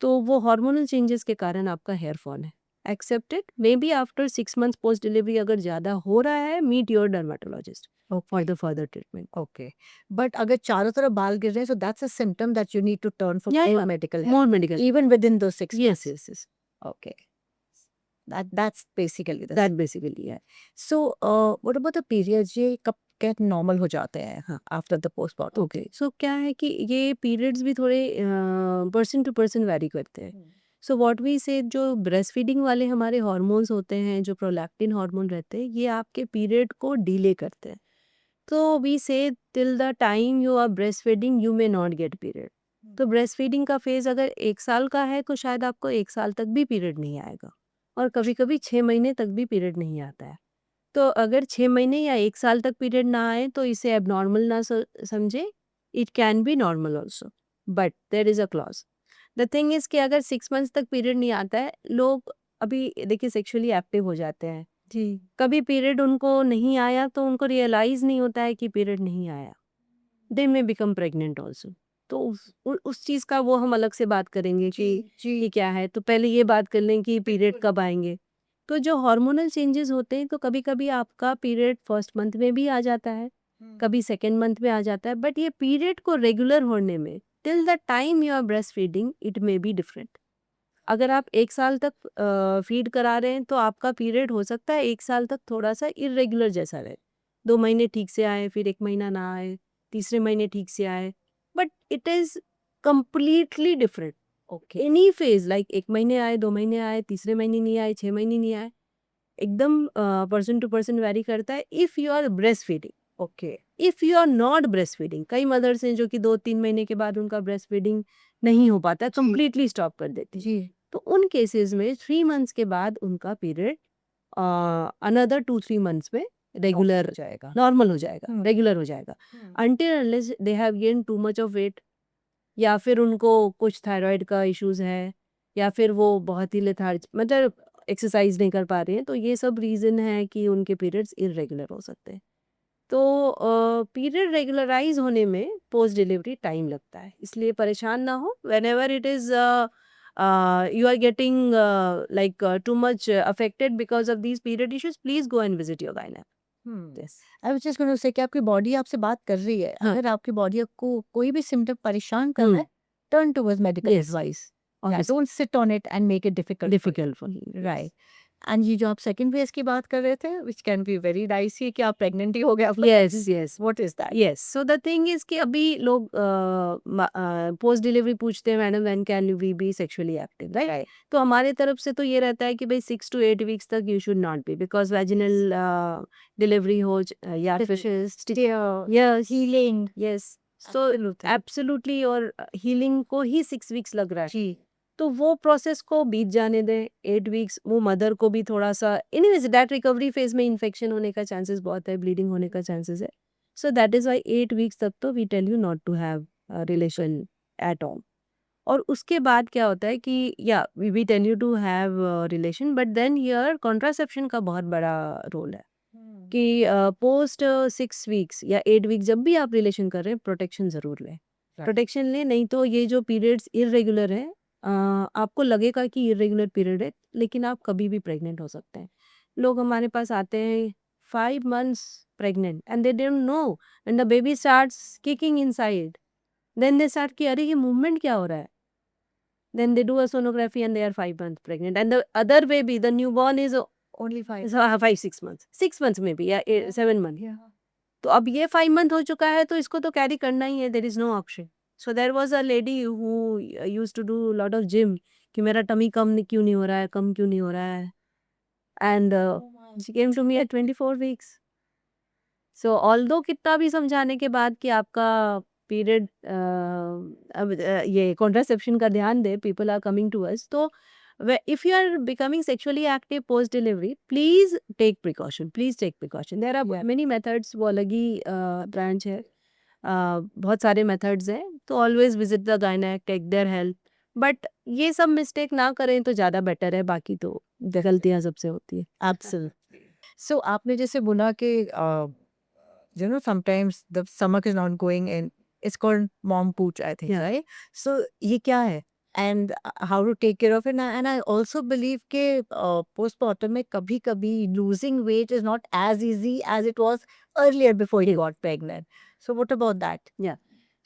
तो वो हार्मोनल चेंजेस के कारण आपका हेयर फॉल है. Accepted, maybe after 6 months post delivery अगर ज़्यादा हो रहा है, meet your dermatologist for the further treatment. Okay. But अगर चारों तरफ बाल गिर रहे हैं, so that's a symptom that you need to turn for Yeah, more yeah. medical help, more medical. even within those 6 Yes, months. yes, yes. Okay. That's basically this. That basically है. So, what about the periods? ये कब get normal हो जाते हैं? हाँ, after the postpartum. Okay, सो क्या है कि ये पीरियड्स भी थोड़े पर्सन टू पर्सन वैरी करते हैं. सो व्हाट वी से जो ब्रेस्ट फीडिंग वाले हमारे हार्मोन्स होते हैं, जो प्रोलैक्टिन हार्मोन रहते हैं, ये आपके पीरियड को डिले करते हैं. तो we say till the time you are breast feeding you may not get period. तो ब्रेस्ट फीडिंग का फेज अगर 1 साल का है तो शायद आपको 1 साल तक भी पीरियड नहीं आएगा, और कभी कभी 6 महीने तक भी पीरियड नहीं आता है. तो अगर 6 महीने या 1 साल तक पीरियड ना आए तो इसे एबनॉर्मल ना समझे, it can be normal also, but there is a clause. The thing is कि अगर 6 मंथ्स तक पीरियड नहीं आता है, लोग अभी देखिए सेक्सुअली एक्टिव हो जाते हैं, जी. कभी पीरियड उनको नहीं आया तो उनको रियलाइज़ नहीं होता है कि पीरियड नहीं आया, दे में बिकम प्रेग्नेंट ऑल्सो. तो उस चीज़ का वो हम अलग से बात करेंगे कि ये क्या है. तो पहले ये बात कर लें कि पीरियड कब आएंगे. तो जो हार्मोनल चेंजेस होते हैं, तो कभी कभी आपका पीरियड फर्स्ट मंथ में भी आ जाता है, कभी सेकेंड मंथ में आ जाता है, बट ये पीरियड को रेगुलर होने में till the time you are breast feeding it may be different. अगर आप 1 साल तक फीड करा रहे हैं तो आपका पीरियड हो सकता है 1 साल तक थोड़ा सा इरेगुलर जैसा रहे, 2 महीने ठीक से आए, फिर 1 महीना ना आए, तीसरे महीने ठीक से आए, but it is completely different. Okay. Any phase like 1 महीने आए, 2 महीने आए, तीसरे महीने नहीं आए, 6 महीने नहीं आए, एकदम पर्सन टू पर्सन वेरी करता है. If you are breast feeding, Okay. If you are not breast feeding, कई मदर्स हैं जो कि 2-3 महीने के बाद उनका ब्रेस्ट फीडिंग नहीं हो पाता है, कंप्लीटली स्टॉप कर देती है. जी. तो उन केसेस में 3 मंथ्स के बाद उनका पीरियड अनदर 2-3 मंथ्स में रेगुलर हो जाएगा. नॉर्मल हो जाएगा, हम्म. रेगुलर हो जाएगा, until unless they have gain too much of weight, या फिर उनको कुछ थायराइड का इश्यूज है, या फिर वो बहुत ही लेथार्ज मतलब एक्सरसाइज नहीं कर पा रहे हैं. तो ये सब रीज़न है कि उनके पीरियड्स इरेगुलर हो सकते हैं. तो पीरियड रेगुलराइज होने में पोस्ट डिलीवरी टाइम लगता है, इसलिए परेशान ना हो. When ever it is you are getting like too much affected because of these period issues, please go and visit your gynaec. Yes. I was just going to say कि आपकी body आपसे बात कर रही है. हाँ. अगर आपकी बॉडी आपको कोई भी सिम्टम परेशान कर रहा है, turn towards medical Yes. Advice. Obviously. Don't sit on it and make it difficult. Difficult for you. Right. And ये जो आप सेकंड फेज की बात कर रहे थे which can be very dicey कि आप प्रेग्नेंट ही हो गए yes yes what is that yes so the thing is कि अभी लोग पोस्ट डिलीवरी पूछते हैं madam when can we be sexually active right तो हमारे तरफ से तो ये रहता है कि भाई 6 to 8 वीक्स तक you should not be because vaginal delivery हो या yes healing yes so absolutely और हीलिंग को ही 6 वीक्स लग रहा है जी तो वो प्रोसेस को बीत जाने दें 8 वीक्स वो मदर को भी थोड़ा सा एनीवेज दैट रिकवरी फेज में इन्फेक्शन होने का चांसेस बहुत है ब्लीडिंग होने का चांसेस है so that is why 8 weeks तक तो we tell you not to have relation at all और उसके बाद क्या होता है कि या we tell you to have relation but then here contraception का बहुत बड़ा रोल है कि पोस्ट 6 वीक्स या 8 वीक्स जब भी आप रिलेशन कर रहे हैं प्रोटेक्शन ज़रूर लें प्रोटेक्शन लें नहीं तो ये जो पीरियड्स इरेगुलर हैं आपको लगेगा कि इरेगुलर पीरियड है लेकिन आप कभी भी प्रेग्नेंट हो सकते हैं लोग हमारे पास आते हैं 5 months pregnant and they don't know and the baby starts kicking inside then they start कि अरे ये मूवमेंट क्या हो रहा है then they do a sonography and they are 5 months pregnant and the other baby the newborn is only 5 5 6 months 6 months maybe या 7 month तो अब ये 5 month हो चुका है तो इसको तो कैरी करना ही है there is no option so there was a lady who use to do lot of gym कि मेरा टमी क्यों नहीं हो रहा है कम क्यों नहीं हो रहा है and she came to me at 24 weeks so although कितना भी समझाने के बाद कि आपका पीरियड अब ये कॉन्ट्रासेप्शन का ध्यान दे people are coming to us तो if you are becoming sexually active post delivery please take precaution there are many methods वो अलग ही ब्रांच है बहुत सारे मेथड्स हैं तो always visit the gynaec take their help but ये सब मिस्टेक ना करें तो ज़्यादा बेटर है बाकी तो गलतियाँ सबसे होती है एब्सोल्युटली सो आपने जैसे बोला कि you know sometimes the stomach is not going in it's called mom pooch I think Yeah. right so ये क्या है and how to take care of it and I also believe कि postpartum में कभी कभी losing weight is not as easy as it was earlier before you got pregnant so what about that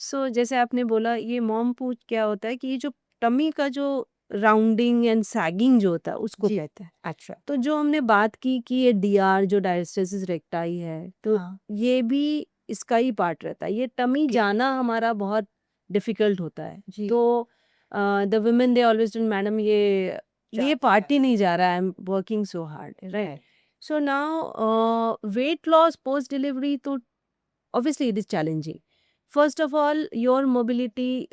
सो जैसे आपने बोला ये मॉम पूछ क्या होता है कि ये जो टमी का जो राउंडिंग एंड सैगिंग जो होता है उसको जी। कहते हैं अच्छा तो जो हमने बात की कि ये डीआर जो डायस्टेसिस रेक्टाई है तो हाँ। ये भी इसका ही पार्ट रहता है ये टमी जाना हमारा बहुत डिफिकल्ट होता है जी। तो the women they always madam ये पार्ट ही नहीं जा रहा है I am working so hard right so now weight loss post delivery तो obviously it is challenging first of all your mobility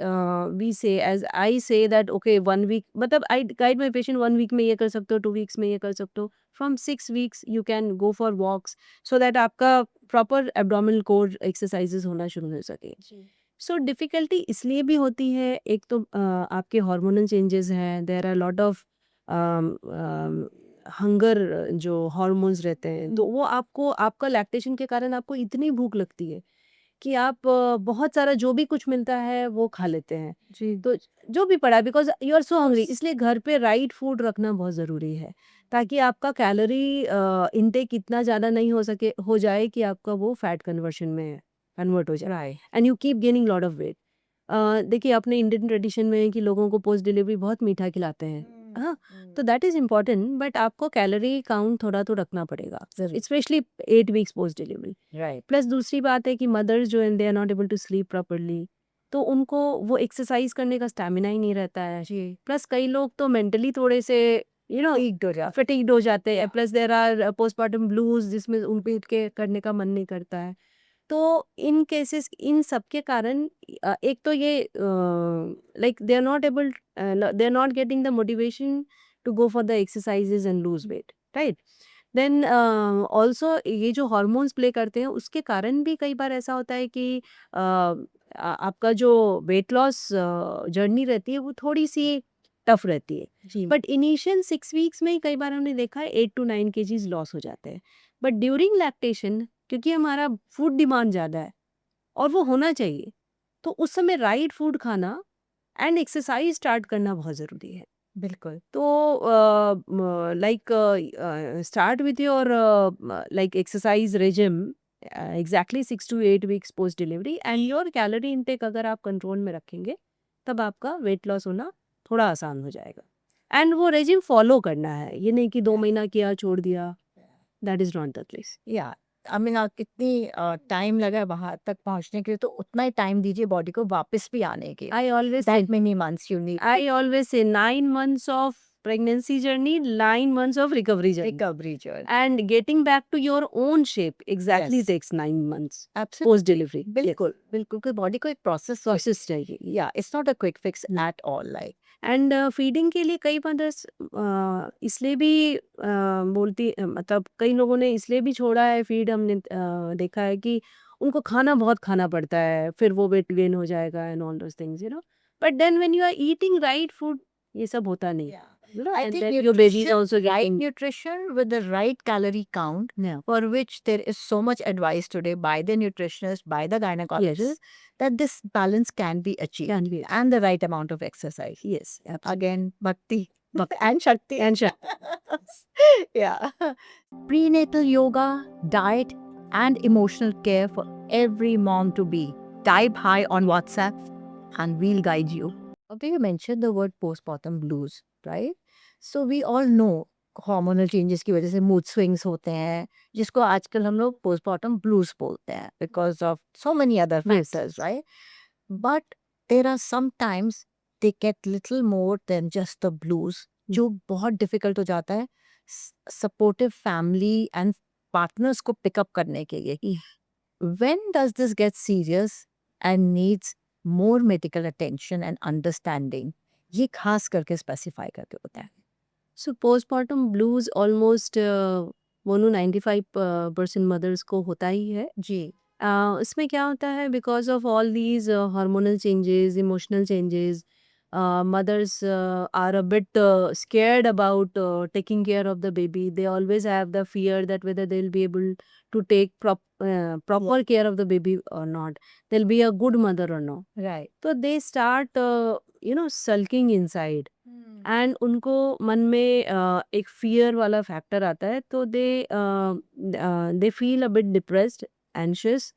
we say as I say that okay 1 week मतलब I guide my patient 1 week में ये कर सकते हो 2 weeks में ये कर सकते हो from 6 weeks you can go for walks so that आपका proper abdominal core exercises होना शुरू हो सके सो डिफ़िकल्टी इसलिए भी होती है एक तो आपके हार्मोनल चेंजेस हैं there are lot of hunger जो हार्मोन्स रहते हैं तो वो आपको आपका लैक्टेशन के कारण आपको इतनी भूख लगती है कि आप बहुत सारा जो भी कुछ मिलता है वो खा लेते हैं जी तो जो भी पड़ा because you are so hungry इसलिए घर पे राइट फूड रखना बहुत ज़रूरी है ताकि आपका कैलोरी इनटेक इतना ज़्यादा नहीं हो जाए कि आपका वो फैट कन्वर्शन में कन्वर्ट हो जाए right and you keep gaining lot of weight देखिए अपने इंडियन ट्रेडिशन में है कि लोगों को पोस्ट डिलीवरी बहुत मीठा खिलाते हैं हाँ तो दैट इज़ इम्पॉर्टेंट बट आपको कैलोरी काउंट थोड़ा तो रखना पड़ेगा जरूर। Specially 8 weeks post delivery right plus दूसरी बात है कि मदर्स जो हैं they are not able to sleep properly तो उनको वो एक्सरसाइज करने का स्टैमिना ही नहीं रहता है जी प्लस कई लोग तो मेंटली थोड़े से यू नो ईट हो जा फटीग्ड हो जाते हैं plus there are postpartum blues जिसमें उन पे उठ के करने का मन नहीं करता है तो इन केसेस इन सब के कारण एक तो ये like they are not getting the motivation to go for the exercises and lose weight right then also ये जो हॉर्मोन्स प्ले करते हैं उसके कारण भी कई बार ऐसा होता है कि आपका जो वेट लॉस जर्नी रहती है वो थोड़ी सी टफ रहती है जी बट इनिशियल 6 वीक्स में ही कई बार हमने देखा है 8 to 9 kgs लॉस हो जाते हैं बट ड्यूरिंग लैक्टेशन क्योंकि हमारा फूड डिमांड ज़्यादा है और वो होना चाहिए तो उस समय राइट फूड खाना एंड एक्सरसाइज स्टार्ट करना बहुत ज़रूरी है बिल्कुल तो like start with your like exercise regime exactly 6 to 8 weeks post delivery and your calorie intake अगर आप कंट्रोल में रखेंगे तब आपका वेट लॉस होना थोड़ा आसान हो जाएगा एंड वो रेजिम फॉलो करना है, ये नहीं कि 2 महीना किया छोड़ दिया, that is not the case. या आई मीन कितनी टाइम लगा है वहां तक पहुंचने के लिए, तो उतना ही टाइम दीजिए बॉडी को वापस भी आने के। I always that many months you need I always say 9 months of pregnancy journey, 9 months of recovery journey. Recovery journey. And getting back to your own shape exactly Yes. takes 9 months absolutely, post delivery. बिल्कुल बिल्कुल, क्योंकि body को एक process process चाहिए। या it's not a quick fix at all like. And feeding के लिए कई मदर्स इसलिए भी बोलती मतलब कई लोगों ने इसलिए भी छोड़ा है फीड, हमने देखा है कि उनको खाना बहुत खाना पड़ता है, फिर वो वेट गेन हो जाएगा and all those things, you know. But then when you are eating right food, ये सब होता नहीं, you know, I and think then your baby is nutrition, also right getting nutrition with the right calorie count, yeah. for which there is so much advice today by the nutritionist, by the gynecologist, that this balance can be achieved, Can be and the right amount of exercise. Yes, absolutely. Again, bhakti Bhakti. and shakti. And Yeah. Prenatal yoga, diet, and emotional care for every mom to be. Type hi on WhatsApp and we'll guide you. Okay, you mentioned the word postpartum blues, right? So we all know hormonal changes की वजह से mood swings होते हैं, जिसको आजकल हम लोग postpartum blues बोलते हैं because of so many other factors, right? But there are sometimes they get little more than just the blues, जो बहुत difficult हो जाता है supportive family and partners को pick up करने के लिए। When does this get serious and needs more medical attention and understanding? ये खास करके स्पेसिफाई करके होता है। so postpartum blues almost मोनू 95% मदर्स को होता ही है। जी। इसमें क्या होता है, because of all these hormonal changes, emotional changes, mothers are a bit scared about taking care of the baby. They always have the fear that whether they'll be able to take proper care of the baby or not. They'll be a good mother or no. Right. So they start, sulking inside. And उनको मन में एक fear वाला factor आता है, तो they feel a bit depressed, anxious,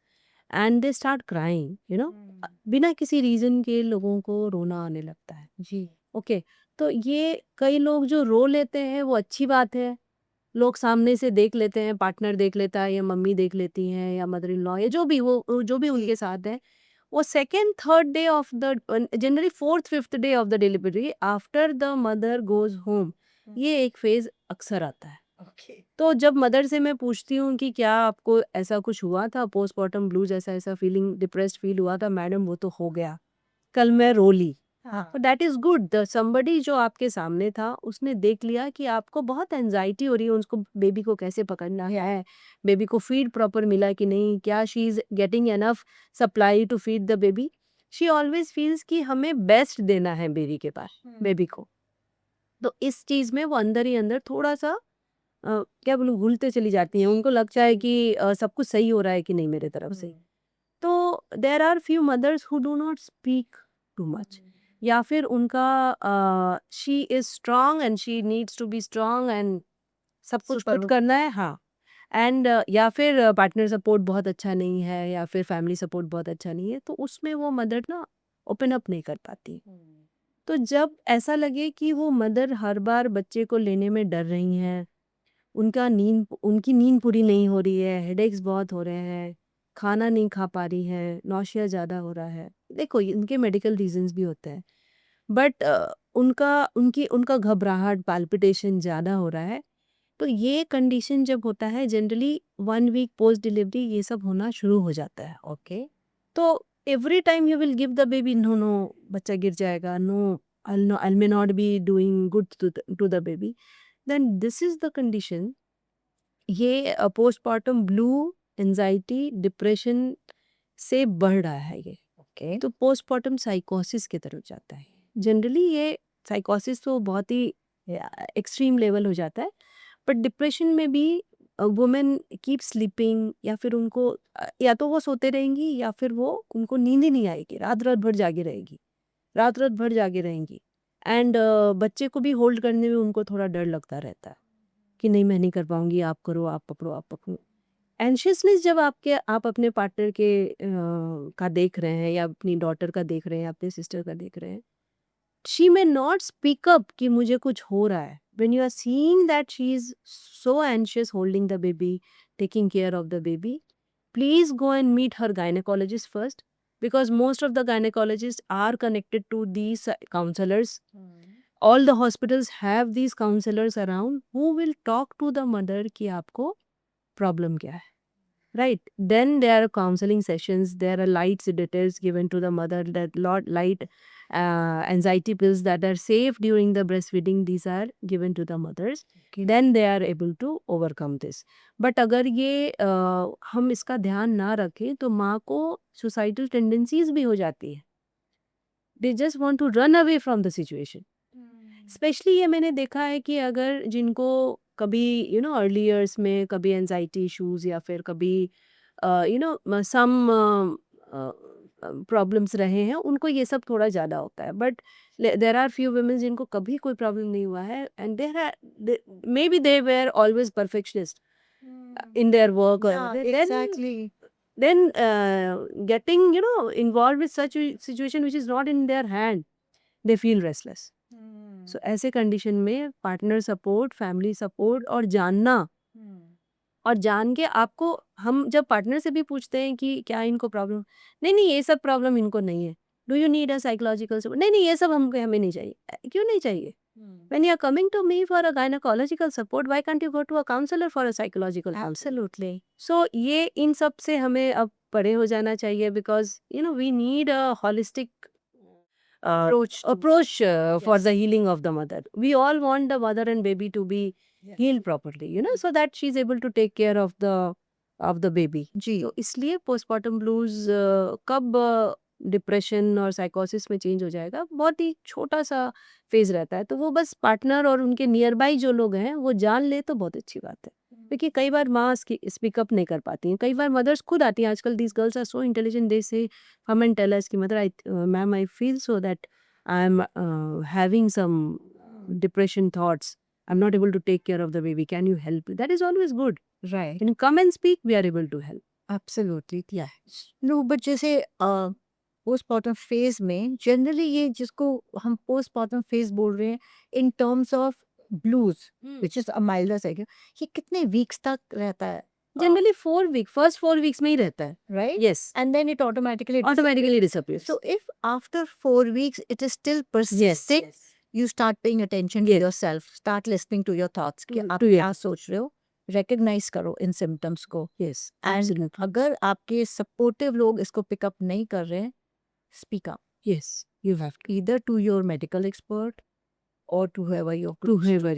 and they start crying, बिना किसी रीजन के लोगों को रोना आने लगता है। जी। ओके, तो ये कई लोग जो रो लेते हैं वो अच्छी बात है, लोग सामने से देख लेते हैं, पार्टनर देख लेता है या मम्मी देख लेती हैं या मदर इन लॉ या जो भी उनके साथ है, वो second third day of the generally fourth fifth day of the delivery after the mother goes home, ये एक फेज अक्सर आता है। Okay. तो जब मदर से मैं पूछती हूँ कि क्या आपको ऐसा कुछ हुआ था, पोस्टमार्टम ब्लूज, ऐसा फीलिंग, डिप्रेस्ड फील हुआ था, मैडम वो तो हो गया, कल मैं रो ली। हाँ। That is good, the somebody जो आपके सामने था उसने देख लिया कि आपको बहुत एंजाइटी हो रही है, उसको बेबी को कैसे पकड़ना है, बेबी को फीड प्रॉपर मिला कि नहीं, क्या she is getting enough supply to feed the baby. She always feels कि हमें बेस्ट देना है बेबी के पास, बेबी को। तो इस चीज में वो अंदर ही अंदर थोड़ा सा क्या बोलूं, घुलते चली जाती हैं, उनको लगता है कि सब कुछ सही हो रहा है कि नहीं मेरे तरफ से। तो there are few mothers who do not speak too much, या फिर उनका she is strong and she needs to be strong and सब कुछ Super. पुट करना है, हाँ। एंड या फिर पार्टनर सपोर्ट बहुत अच्छा नहीं है या फिर फैमिली सपोर्ट बहुत अच्छा नहीं है, तो उसमें वो मदर ना ओपन अप नहीं कर पाती। तो जब ऐसा लगे कि वो मदर हर बार बच्चे को लेने में डर रही हैं, उनकी नींद पूरी नहीं हो रही है, हेडेक्स बहुत हो रहे हैं, खाना नहीं खा पा रही है, नौशिया ज़्यादा हो रहा है, देखो इनके मेडिकल रीजंस भी होते हैं, बट उनका घबराहट, पाल्पिटेशन ज़्यादा हो रहा है, तो ये कंडीशन जब होता है जनरली 1 वीक पोस्ट डिलीवरी ये सब होना शुरू हो जाता है। ओके। तो every time you will give the baby, no बच्चा गिर जाएगा, no I may not be doing good to the baby, then this is the condition. ये पोस्टमार्टम ब्लू, एंजाइटी, डिप्रेशन से बढ़ रहा है ये, ओके। तो पोस्टमार्टम साइकोसिस की तरफ जाता है। जनरली ये साइकोसिस तो बहुत ही एक्सट्रीम लेवल हो जाता है, बट डिप्रेशन में भी वुमेन कीप स्लीपिंग, या फिर उनको या तो वो सोते रहेंगी या फिर वो उनको नींद ही नहीं आएगी, रात रात भर जागे रहेगी, रात रात भर जागे रहेंगी। एंड बच्चे को भी होल्ड करने में उनको थोड़ा डर लगता रहता है कि नहीं मैं नहीं कर पाऊंगी, आप करो, आप पकड़ो, आप पकड़ो। एंशियसनेस जब आप अपने पार्टनर का देख रहे हैं या अपनी डॉटर का देख रहे हैं, अपने सिस्टर का देख रहे हैं, she may not speak up कि मुझे कुछ हो रहा है. When you are seeing that she is so anxious holding the baby, taking care of the baby, please go and meet her gynecologist first, because most of the gynecologists are connected to these counselors. All the hospitals have these counselors around who will talk to the mother कि आपको problem क्या है. Right. Then there are counseling sessions. There are light sedators given to the mother. That light anxiety pills that are safe during the breastfeeding. These are given to the mothers. Then they are able to overcome this. But अगर ये हम इसका ध्यान ना रखें तो माँ को suicidal tendencies भी हो जाती है. They just want to run away from the situation. Specially ये मैंने देखा है कि अगर जिनको कभी अर्ली इयर्स में कभी एंजाइटी इश्यूज या फिर कभी सम प्रॉब्लम्स रहे हैं, उनको ये सब थोड़ा ज़्यादा होता है. But there are few women जिनको कभी कोई प्रॉब्लम नहीं हुआ है, and maybe they were always perfectionist in their work, Exactly. then getting involved with such a situation which is not in their hand, they feel restless. So ऐसे condition में partner support, family support और जानना, और जान के आपको, हम जब पार्टनर से भी पूछते हैं कि क्या इनको प्रॉब्लम, नहीं नहीं ये सब प्रॉब्लम इनको नहीं है, do you need a psychological support, नहीं नहीं ये सब हमें नहीं चाहिए. क्यों नहीं चाहिए? When you are coming to me for a gynecological support, why can't you go to a counselor for a psychological help? Absolutely. So ये इन सब से हमें अब परे हो जाना चाहिए, because we need a holistic approach for the healing of the mother. We all want the mother and baby to be healed properly, so that she's able to take care of the baby. जी. तो इसलिए postpartum blues कब depression और साइकोसिस में change हो जाएगा, बहुत ही छोटा सा फेज रहता है. तो वो बस पार्टनर और उनके नियर बाई जो लोग हैं वो जान ले तो बहुत अच्छी बात है. क्योंकि कई बार माँ स्पीक अप नहीं कर पाती हैं, कई बार मदर्स खुद आती हैं. आजकल these girls are so intelligent, they say come and tell us कि mother ma'am I feel so that I am having some depression thoughts, I am not able to take care of the baby, can you help? That is always good. Right. Can you come and speak, we are able to help. Absolutely. Yeah. No, but जैसे postmortem phase में generally ये जिसको हम postmortem phase बोल रहे हैं in terms of blues which is a milder cycle, ये कितने वीक्स तक रहता है? जनरली 4 वीक, फर्स्ट 4 वीक्स में ही रहता है. Right. Yes, And then it automatically disappears. So if after 4 weeks it is still persisting, you start paying attention to yourself, start listening to your thoughts कि आप क्या सोच रहे हो, recognize करो इन symptoms को. Yes, And absolutely. अगर आपके supportive लोग इसको pick up नहीं कर रहे हैं, speak up Yes, you have to. either to your medical expert or to whoever you're To close to. whoever,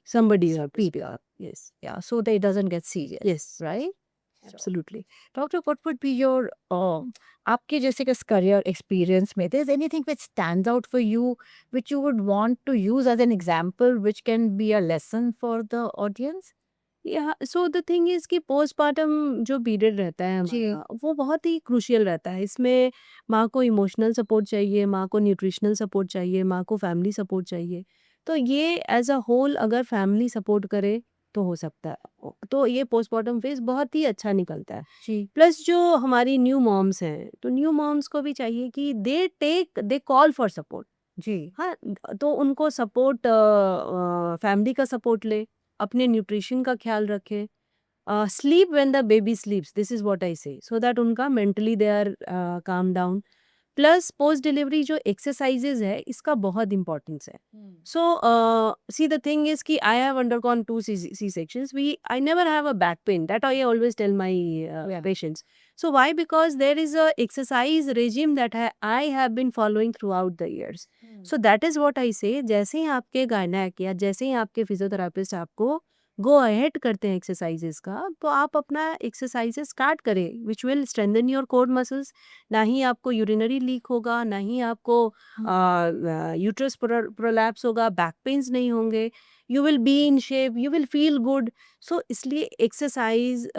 Somebody, you have to speak up. Yes, yeah, so that it doesn't get serious. yes, Right? absolutely. Doctor, what would be your आपके जैसे का career experience में, there's anything which stands out for you which you would want to use as an example which can be a lesson for the audience? Yeah, so the thing is कि postmortem जो period रहता है जी. हमारा, वो बहुत ही crucial रहता है. इसमें माँ को इमोशनल सपोर्ट चाहिए, माँ को न्यूट्रिशनल सपोर्ट चाहिए, माँ को फैमिली सपोर्ट चाहिए. तो ये एज अ होल अगर फैमिली सपोर्ट करे तो हो सकता है. तो ये पोस्टमार्टम फेज बहुत ही अच्छा निकलता है. जी. प्लस जो हमारी न्यू मॉम्स हैं, तो न्यू मॉम्स को भी चाहिए कि दे कॉल फॉर सपोर्ट. जी. हाँ, तो उनको सपोर्ट, फैमिली का सपोर्ट ले, अपने न्यूट्रिशन का ख्याल रखे, sleep when the baby sleeps, this is what I say, so that उनका mentally they are calm down. Plus post delivery जो एक्सरसाइजेज है इसका बहुत इंपॉर्टेंस है. So, see the thing is कि I have undergone 2 C-sections. I never have a back pain. That I always tell my patients. So why? Because there is a exercise regime that I have been following throughout the years. So that is what I say. जैसे ही आपके gynaec या जैसे ही आपके physiotherapist आपको go ahead करते हैं exercises का, तो आप अपना एक्सरसाइजेस स्टार्ट करें which will strengthen your core muscles. ना ही आपको यूरिनरी लीक होगा, ना ही आपको यूट्रस प्रोलैप्स होगा, बैक पेन्स नहीं होंगे, you will be in shape, you will feel good. So इसलिए एक्सरसाइज,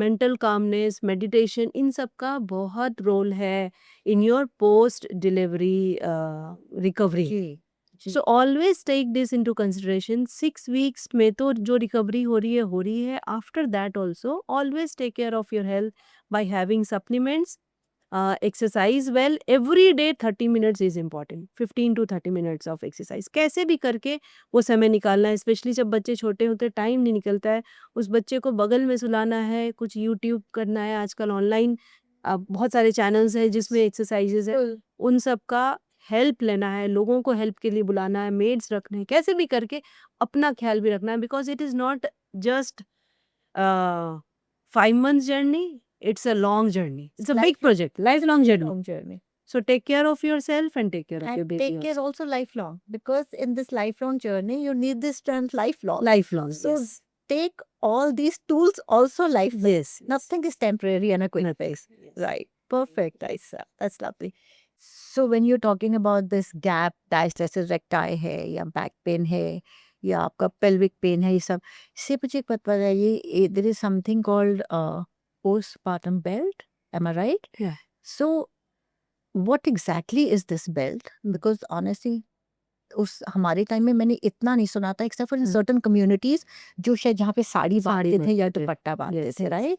मेंटल कामनेस, मेडिटेशन, इन सब का बहुत रोल है in your post delivery recovery. जी. So always take this into consideration. 6 weeks में तो जो रिकवरी हो रही है. After that also always take care of your health by having supplements, exercise well every day 30 minutes is important 15 to 30 minutes of exercise कैसे भी करके वो समय निकालना है स्पेशली जब बच्चे छोटे होते टाइम नहीं निकलता है उस बच्चे को बगल में सुलाना है कुछ यूट्यूब करना है आजकल ऑनलाइन बहुत सारे चैनल्स हैं जिसमें एक्सरसाइजेज है उन सब का हेल्प लेना है लोगों को हेल्प के लिए बुलाना है मेड्स रखने हैं कैसे भी करके अपना ख्याल भी रखना है because it is not just 5 months journey it's a long journey it's a big project lifelong journey long journey. so take care of yourself and take care of your And baby take care also lifelong, because in this lifelong journey you need this strength lifelong. lifelong So yes. take all these tools also lifelong. Yes, yes. Nothing is temporary and a quick fix. Yes. Right. Perfect, Aisa. That's lovely. So when you're talking about this gap, diastasis recti है या back pain है या आपका pelvic pain है ये सब इससे मुझे एक बात बताइए there is something called postpartum belt. Am I right? Yeah. So what exactly is this belt? Because honestly उस हमारे टाइम में मैंने इतना नहीं सुना था except for in certain communities जो शायद जहाँ पे साड़ी बांधते थे या दुपट्टा बांधते थे right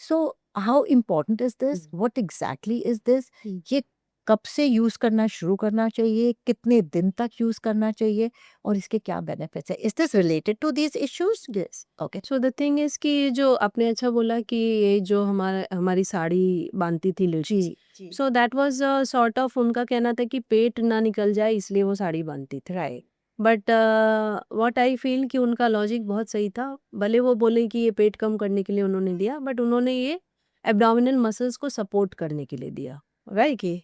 so how important is this what exactly is this ये कब से यूज करना शुरू करना चाहिए कितने दिन तक यूज करना चाहिए और इसके क्या बेनिफिट्स है is this related to these issues yes okay so the thing is कि ये जो आपने अच्छा बोला कि ये जो हमारी साड़ी बांधती थी लड़की so that was sort of उनका कहना था कि पेट ना निकल जाए इसलिए वो साड़ी बांधती थी right but what I feel कि उनका लॉजिक बहुत सही था भले वो बोले कि ये पेट कम करने के लिए उन्होंने दिया बट उन्होंने ये एब्डोमिनल मसल्स को सपोर्ट करने के लिए दिया राइट कि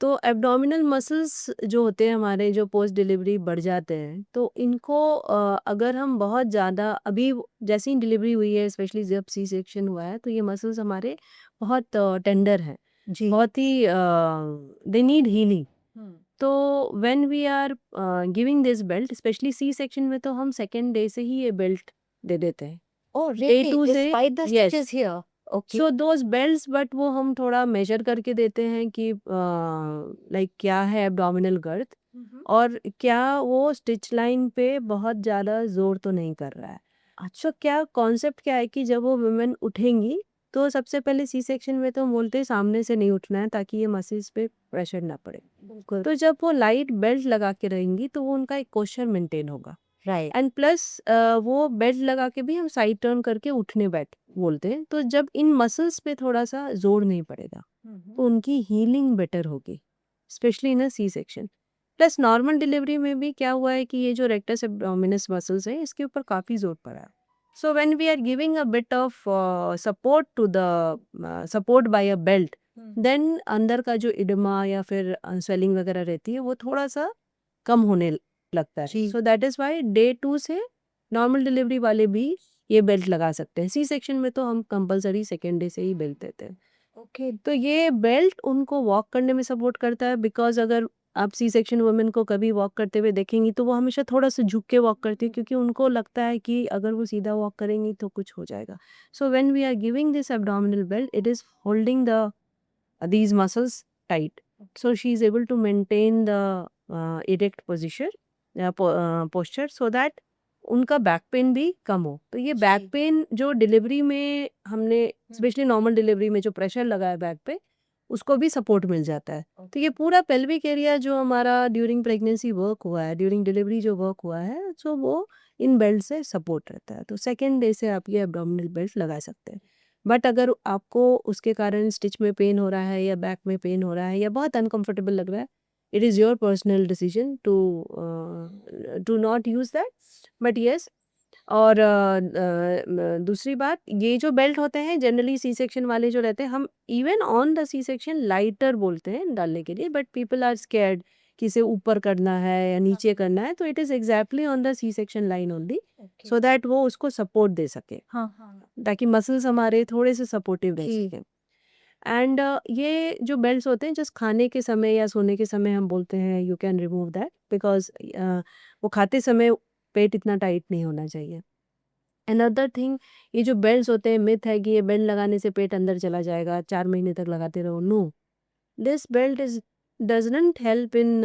तो एब्डोमिनल मसल्स जो होते हैं हमारे जो पोस्ट डिलीवरी बढ़ जाते हैं तो इनको अगर हम बहुत ज़्यादा अभी जैसे ही डिलीवरी हुई है स्पेशली जब सी सेक्शन हुआ है तो ये मसल्स हमारे बहुत टेंडर हैं जी बहुत ही दे नीड हीलिंग तो when we are giving this belt specially C section में तो हम सेकेंड डे से ही ये बेल्ट दे देते हैं ओह रियली A2 से- despite the yes. Stitches here okay so those belts but वो हम थोड़ा मेजर करके देते हैं कि लाइक क्या है एब्डोमिनल गर्थ और क्या वो स्टिच लाइन पे बहुत ज़्यादा जोर तो नहीं कर रहा है अच्छा क्या कॉन्सेप्ट क्या है कि जब वो वुमेन उठेंगी तो सबसे पहले सी सेक्शन में तो हम बोलते हैं सामने से नहीं उठना है ताकि ये मसल्स पे प्रेशर ना पड़े बिल्कुल तो जब वो लाइट बेल्ट लगा के रहेंगी तो वो उनका एक पोस्चर मेंटेन होगा राइट एंड प्लस वो बेल्ट लगा के भी हम साइड टर्न करके उठने बैठ बोलते हैं तो जब इन मसल्स पे थोड़ा सा जोर नहीं पड़ेगा तो उनकी हीलिंग बेटर होगी specially in a C section plus normal delivery में भी क्या हुआ है कि ये जो रेक्टस एब्डोमिनस मसल्स हैं इसके ऊपर काफ़ी जोर पड़ा है so when we are giving a bit of support to the support by a belt then अंदर का जो इडमा या फिर स्वेलिंग वगैरह रहती है वो थोड़ा सा कम होने लगता है जी। So that is why day 2 से नॉर्मल डिलीवरी वाले भी ये बेल्ट लगा सकते हैं सी सेक्शन में तो हम कंपलसरी सेकेंड डे से ही बेल्ट देते हैं ओके तो ये बेल्ट उनको वॉक करने में सपोर्ट करता है बिकॉज अगर आप सी सेक्शन वुमेन को कभी वॉक करते हुए देखेंगी तो वो हमेशा थोड़ा सा झुक के वॉक करती है क्योंकि उनको लगता है कि अगर वो सीधा वॉक करेंगी तो कुछ हो जाएगा so when we are giving this abdominal belt it is holding the these muscles tight so she is able to maintain the erect position posture so that उनका बैक पेन भी कम हो तो ये बैक पेन जो delivery में हमने specially normal delivery में जो प्रेशर लगा है बैक पे उसको भी सपोर्ट मिल जाता है तो ये पूरा पेल्विक एरिया जो हमारा ड्यूरिंग प्रेगनेंसी वर्क हुआ है ड्यूरिंग डिलीवरी जो वर्क हुआ है सो वो इन बेल्ट से सपोर्ट रहता है तो सेकेंड डे से आप ये एब्डोमिनल बेल्ट लगा सकते हैं बट अगर आपको उसके कारण स्टिच में पेन हो रहा है या बैक में पेन हो रहा है या बहुत अनकंफर्टेबल लग रहा है it is your personal decision to not use that but yes और दूसरी बात ये जो बेल्ट होते हैं जनरली सी सेक्शन वाले जो रहते हैं हम even on the C section lighter बोलते हैं डालने के लिए बट पीपल आर स्केर्ड कि इसे ऊपर करना है या नीचे करना है तो it is exactly on the C section line only so that वो उसको सपोर्ट दे सके हाँ हाँ ताकि मसल्स हमारे थोड़े से सपोर्टिव रह जी। सकें एंड ये जो बेल्ट्स होते हैं जस्ट खाने के समय या सोने के समय हम बोलते हैं you can remove that because वो खाते समय पेट इतना टाइट नहीं होना चाहिए अनदर थिंग ये जो बेल्ट्स होते हैं मिथ है कि ये बेल्ट लगाने से पेट अंदर चला जाएगा 4 महीने तक लगाते रहो no this belt is doesn't help in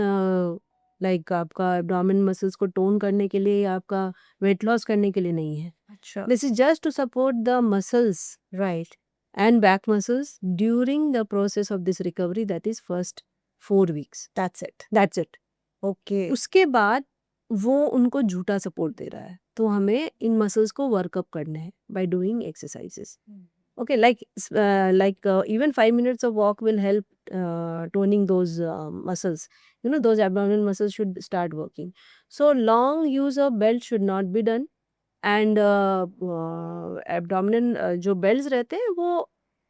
like आपका एब्डोमेन मसल्स को टोन करने के लिए या आपका वेट लॉस करने के लिए नहीं है अच्छा this is just to support the muscles right and back muscles during the process of this recovery, that is first 4 weeks. That's it. That's it. Okay. उसके बाद वो उनको झूठा सपोर्ट दे रहा है, तो हमें इन मसल्स को वर्कअप करना है by doing exercises. Okay, like even 5 minutes of walk will help toning those muscles. You know, those abdominal muscles should start working. So long use of belt should not be done. And abdominal जो belts रहते हैं वो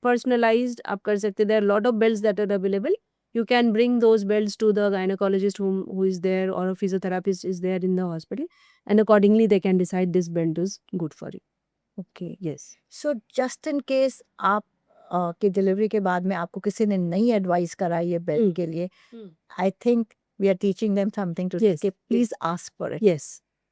personalized आप कर सकते. There are a lot of belts that are available. You can bring those belts to the gynecologist who is there, or a physiotherapist is there in the hospital, and accordingly they can decide this belt is good for you. Okay. Yes. So just in case आप की delivery के बाद में आपको किसी ने नई advice कराई है बेल्ट के लिए, I think we are teaching them something to Yes. कि please ask for it Yes.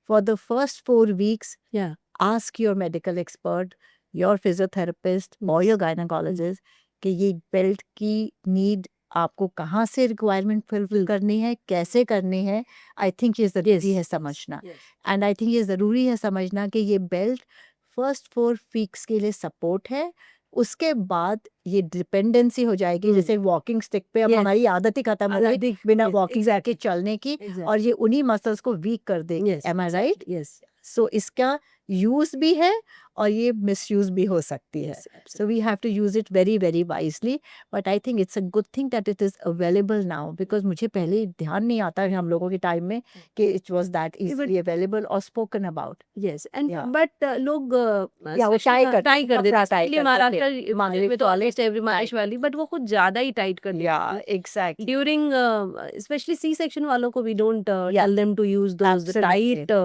For the first 4 weeks. Yeah. Ask your medical expert, your physiotherapist or your gynecologist कि ये बेल्ट की need आपको कहाँ से requirement fulfil करनी है, कैसे करनी है. आई थिंक ये ज़रूरी है समझना. Yes. एंड आई थिंक ये ज़रूरी है समझना कि ये बेल्ट फर्स्ट 4 weeks के लिए सपोर्ट है. उसके बाद ये डिपेंडेंसी हो जाएगी, जैसे वॉकिंग स्टिक पे अब Yes. हमारी आदत ही खत्म हो गई आदत ही- बिना yes, वॉकिंग exactly. के चलने की, Exactly. और ये उन्हीं मसल्स को वीक कर देगी. Yes. M I right? Yes. सो इसका यूज भी है और ये मिसयूज भी हो सकती है. Yes. So we have to use it very very wisely, but I think it's a good thing that it is available now, because मुझे पहले ध्यान नहीं आता है हम लोगों के टाइम में कि it was that easily available or spoken about. Yes. And Yeah. but लोग Yeah, वो try करते ट्राई कर देते हैं. try इसलिए करते महाराष्ट्र मालिश में तो वाले ऑलमोस्ट एवरी मालिश वाली, बट वो कुछ ज्यादा ही टाइट कर देते Yeah, हैं. exactly. During especially C-section वालों को we don't Yeah. tell them to use those Absolutely. tight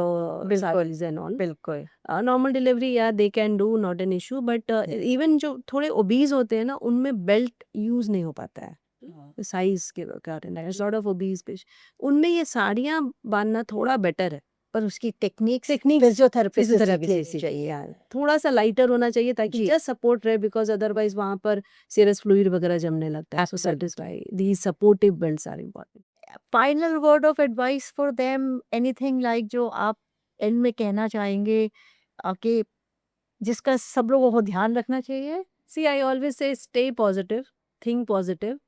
बिल्कुल. sarees and all. बिल्कुल. नॉर्मल डिलीवरी या they can do, not an issue, but even जो थोड़े ओबीज होते हैं ना, उनमें बेल्ट यूज नहीं हो पाता है साइज के कारण. सॉर्ट ऑफ ओबीज उनमें ये साड़ियाँ बांधना थोड़ा बेटर है. पर उसकी टेक्निक Techniques, फिजियोथेरेपिस्ट से फिजियोथेरेपी सीखनी से चाहिए. यार थोड़ा सा लाइटर होना चाहिए ताकि जी. जस्ट सपोर्ट रहे, बिकॉज अदरवाइज वहाँ पर सीरस फ्लूइड वगैरह जमने लगता है. So Absolutely. That is why these supportive belts are important. Final word of advice for them, anything like जो आप एंड में कहना चाहेंगे कि जिसका सब लोगों को ध्यान रखना चाहिए. See I always say stay positive, think positive.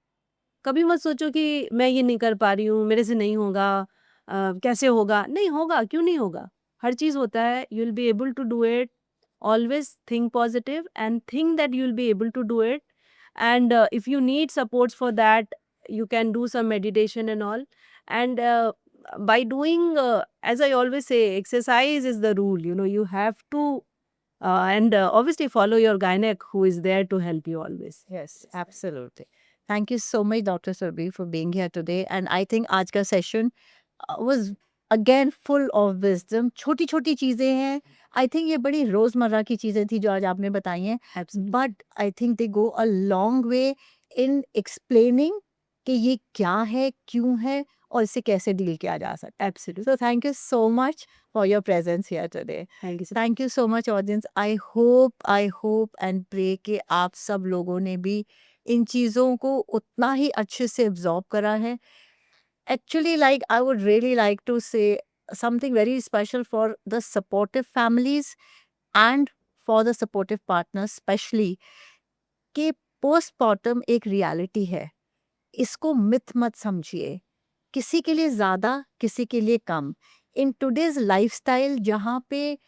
कभी मत सोचो कि मैं ये नहीं कर पा रही हूँ, मेरे से नहीं होगा, कैसे होगा. नहीं होगा, क्यों नहीं होगा. हर चीज़ होता है. You will be able to do it. Always think positive and think that you will be able to do it. And if you need supports for that, you can do some meditation and all. And by doing as I always say, exercise is the rule. You know, you have to and obviously follow your gynec who is there to help you always. Yes, absolutely. Thank you so much, Dr. Surbhi, for being here today. And I think आज का session was again full of wisdom. छोटी छोटी चीज़ें हैं. I think ये बड़ी रोज़मर्रा की चीज़ें थी जो आज आपने बताई हैं. Absolutely. But I think they go a long way in explaining कि ये क्या है, क्यों है, और इससे कैसे डील किया जा सकता है. Absolutely. So thank you so much for your presence here today. Thank you so Thank you so much, audience. I hope and pray कि आप सब लोगों ने भी इन चीज़ों को उतना ही अच्छे से एब्जॉर्ब करा है. Actually, like I would really like to say something very special for the supportive families and for the supportive partners, especially कि postpartum एक reality है. इसको मिथ मत समझिए. किसी के लिए ज़्यादा, किसी के लिए कम. इन टुडेज लाइफस्टाइल जहाँ पे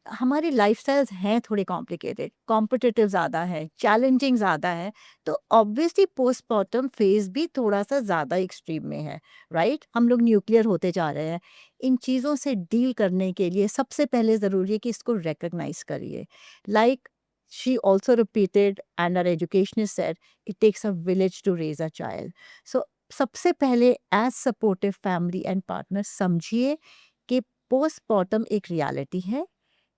हमारी लाइफस्टाइल्स हैं थोड़े कॉम्प्लिकेटेड, कॉम्पिटिटिव ज़्यादा है, चैलेंजिंग ज़्यादा है, तो ऑब्वियसली पोस्टपार्टम फेज भी थोड़ा सा ज़्यादा एक्सट्रीम में है. राइट? हम लोग न्यूक्लियर होते जा रहे हैं. इन चीज़ों से डील करने के लिए सबसे पहले ज़रूरी है कि इसको रिकग्नाइज करिए. Like she also repeated and our educationist said it takes a village to raise a child. So सबसे पहले as supportive family and partners समझिए कि postpartum एक reality है.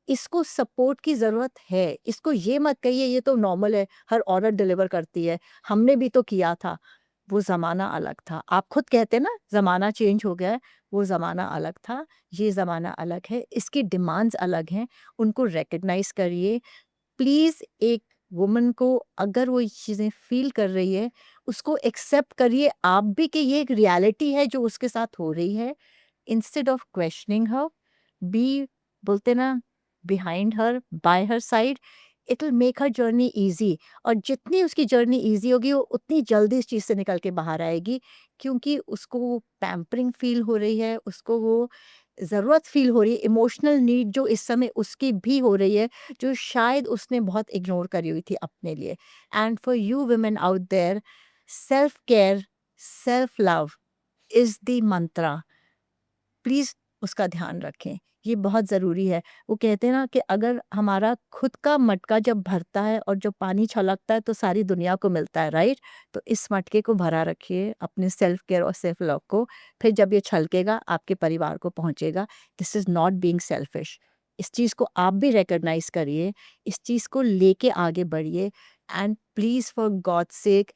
इसको सपोर्ट की ज़रूरत है. इसको ये मत कहिए ये तो नॉर्मल है, हर औरत डिलीवर करती है, हमने भी तो किया था. वो ज़माना अलग था. आप खुद कहते हैं ना ज़माना चेंज हो गया है. वो ज़माना अलग था, ये ज़माना अलग है. इसकी डिमांड्स अलग हैं. उनको रिकग्नाइज करिए. प्लीज़ एक वुमन को अगर वो ये चीज़ें फील कर रही है, उसको एक्सेप्ट करिए आप भी कि ये एक रियलिटी है जो उसके साथ हो रही है. Instead of questioning her, be बोलते ना behind her, by her side. It will make her journey easy, और जितनी उसकी जर्नी ईजी होगी वो उतनी जल्दी इस चीज़ से निकल के बाहर आएगी, क्योंकि उसको वो पैम्परिंग फील हो रही है, उसको वो ज़रूरत फील हो रही है, इमोशनल नीड जो इस समय उसकी भी हो रही है, जो शायद उसने बहुत इग्नोर करी हुई थी अपने लिए। And for you women out there, self care, self love is the mantra. Please उसका ध्यान रखें, ये बहुत ज़रूरी है। वो कहते हैं ना कि अगर हमारा खुद का मटका जब भरता है और जब पानी छलकता है तो सारी दुनिया को मिलता है, राइट? तो इस मटके को भरा रखिए अपने सेल्फ केयर और सेल्फ लव को, फिर जब ये छलकेगा आपके परिवार को पहुँचेगा। This is not being selfish. इस चीज़ को आप भी रिकॉग्नाइज़ करिए, इस चीज़ को लेके आगे बढ़िए, एंड प्लीज़ फॉर गॉड्स सेक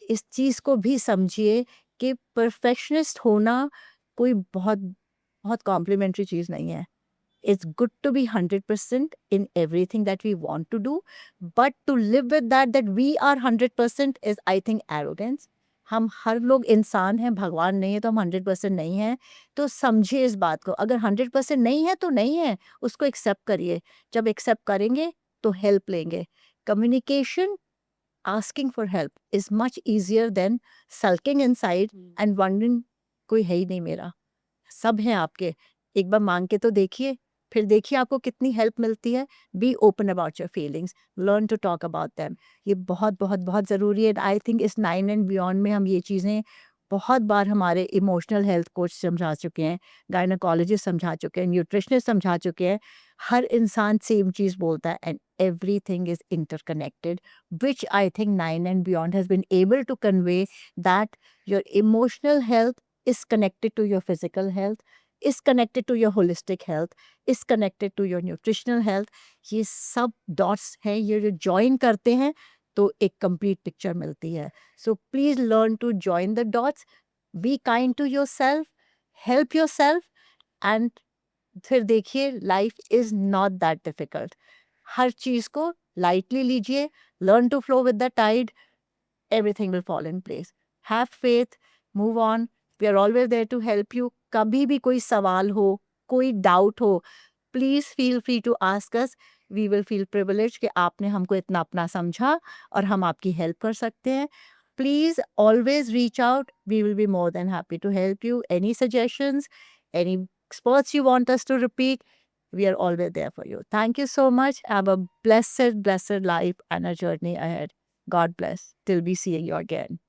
इस चीज़ को भी समझिए कि परफेक्शनिस्ट होना कोई बहुत बहुत कॉम्प्लीमेंट्री चीज़ नहीं है। It's good to be 100% in everything that we want to do, but to live with that we are 100% is I think arrogance. हम हर लोग इंसान हैं, भगवान नहीं है तो हम 100% नहीं हैं। तो समझिए इस बात को, अगर 100% नहीं है तो नहीं है, उसको एक्सेप्ट करिए। जब एक्सेप्ट करेंगे तो हेल्प लेंगे। Communication, asking for help is much easier than sulking inside and wondering कोई है ही नहीं मेरा, सब हैं आपके, एक बार मांग के तो देखिए, फिर देखिए आपको कितनी हेल्प मिलती है। Be open about your feelings, learn to talk about them. ये बहुत बहुत बहुत ज़रूरी है। आई थिंक इस 9 एंड बियॉन्ड में हम ये चीज़ें बहुत बार हमारे इमोशनल हेल्थ कोच समझा चुके हैं, गायनोकोलॉजिस्ट समझा चुके हैं, न्यूट्रिशनिस्ट समझा चुके हैं। हर इंसान सेम चीज़ बोलता है, and everything is interconnected, which I think 9 and Beyond has been able to convey, that your emotional health is connected to your physical health, is connected to your holistic health, is connected to your nutritional health. ये सब dots हैं, ये जो join करते हैं तो एक complete picture मिलती है। So please learn to join the dots, be kind to yourself, help yourself, and फिर देखिए life is not that difficult. हर चीज़ को लाइटली लीजिए, learn to flow with the tide, everything will fall in place. Have faith, move on. We are always there to help you. कभी भी कोई सवाल हो, कोई डाउट हो, please feel free to ask us. We will feel privilege कि आपने हमको इतना अपना समझा और हम आपकी हेल्प कर सकते हैं। Please always reach out, we will be more than happy to help you. Any suggestions, any experts you want us to repeat, we are always there for you. Thank you so much. Have a blessed, blessed life and a journey ahead. God bless. Till we see you again.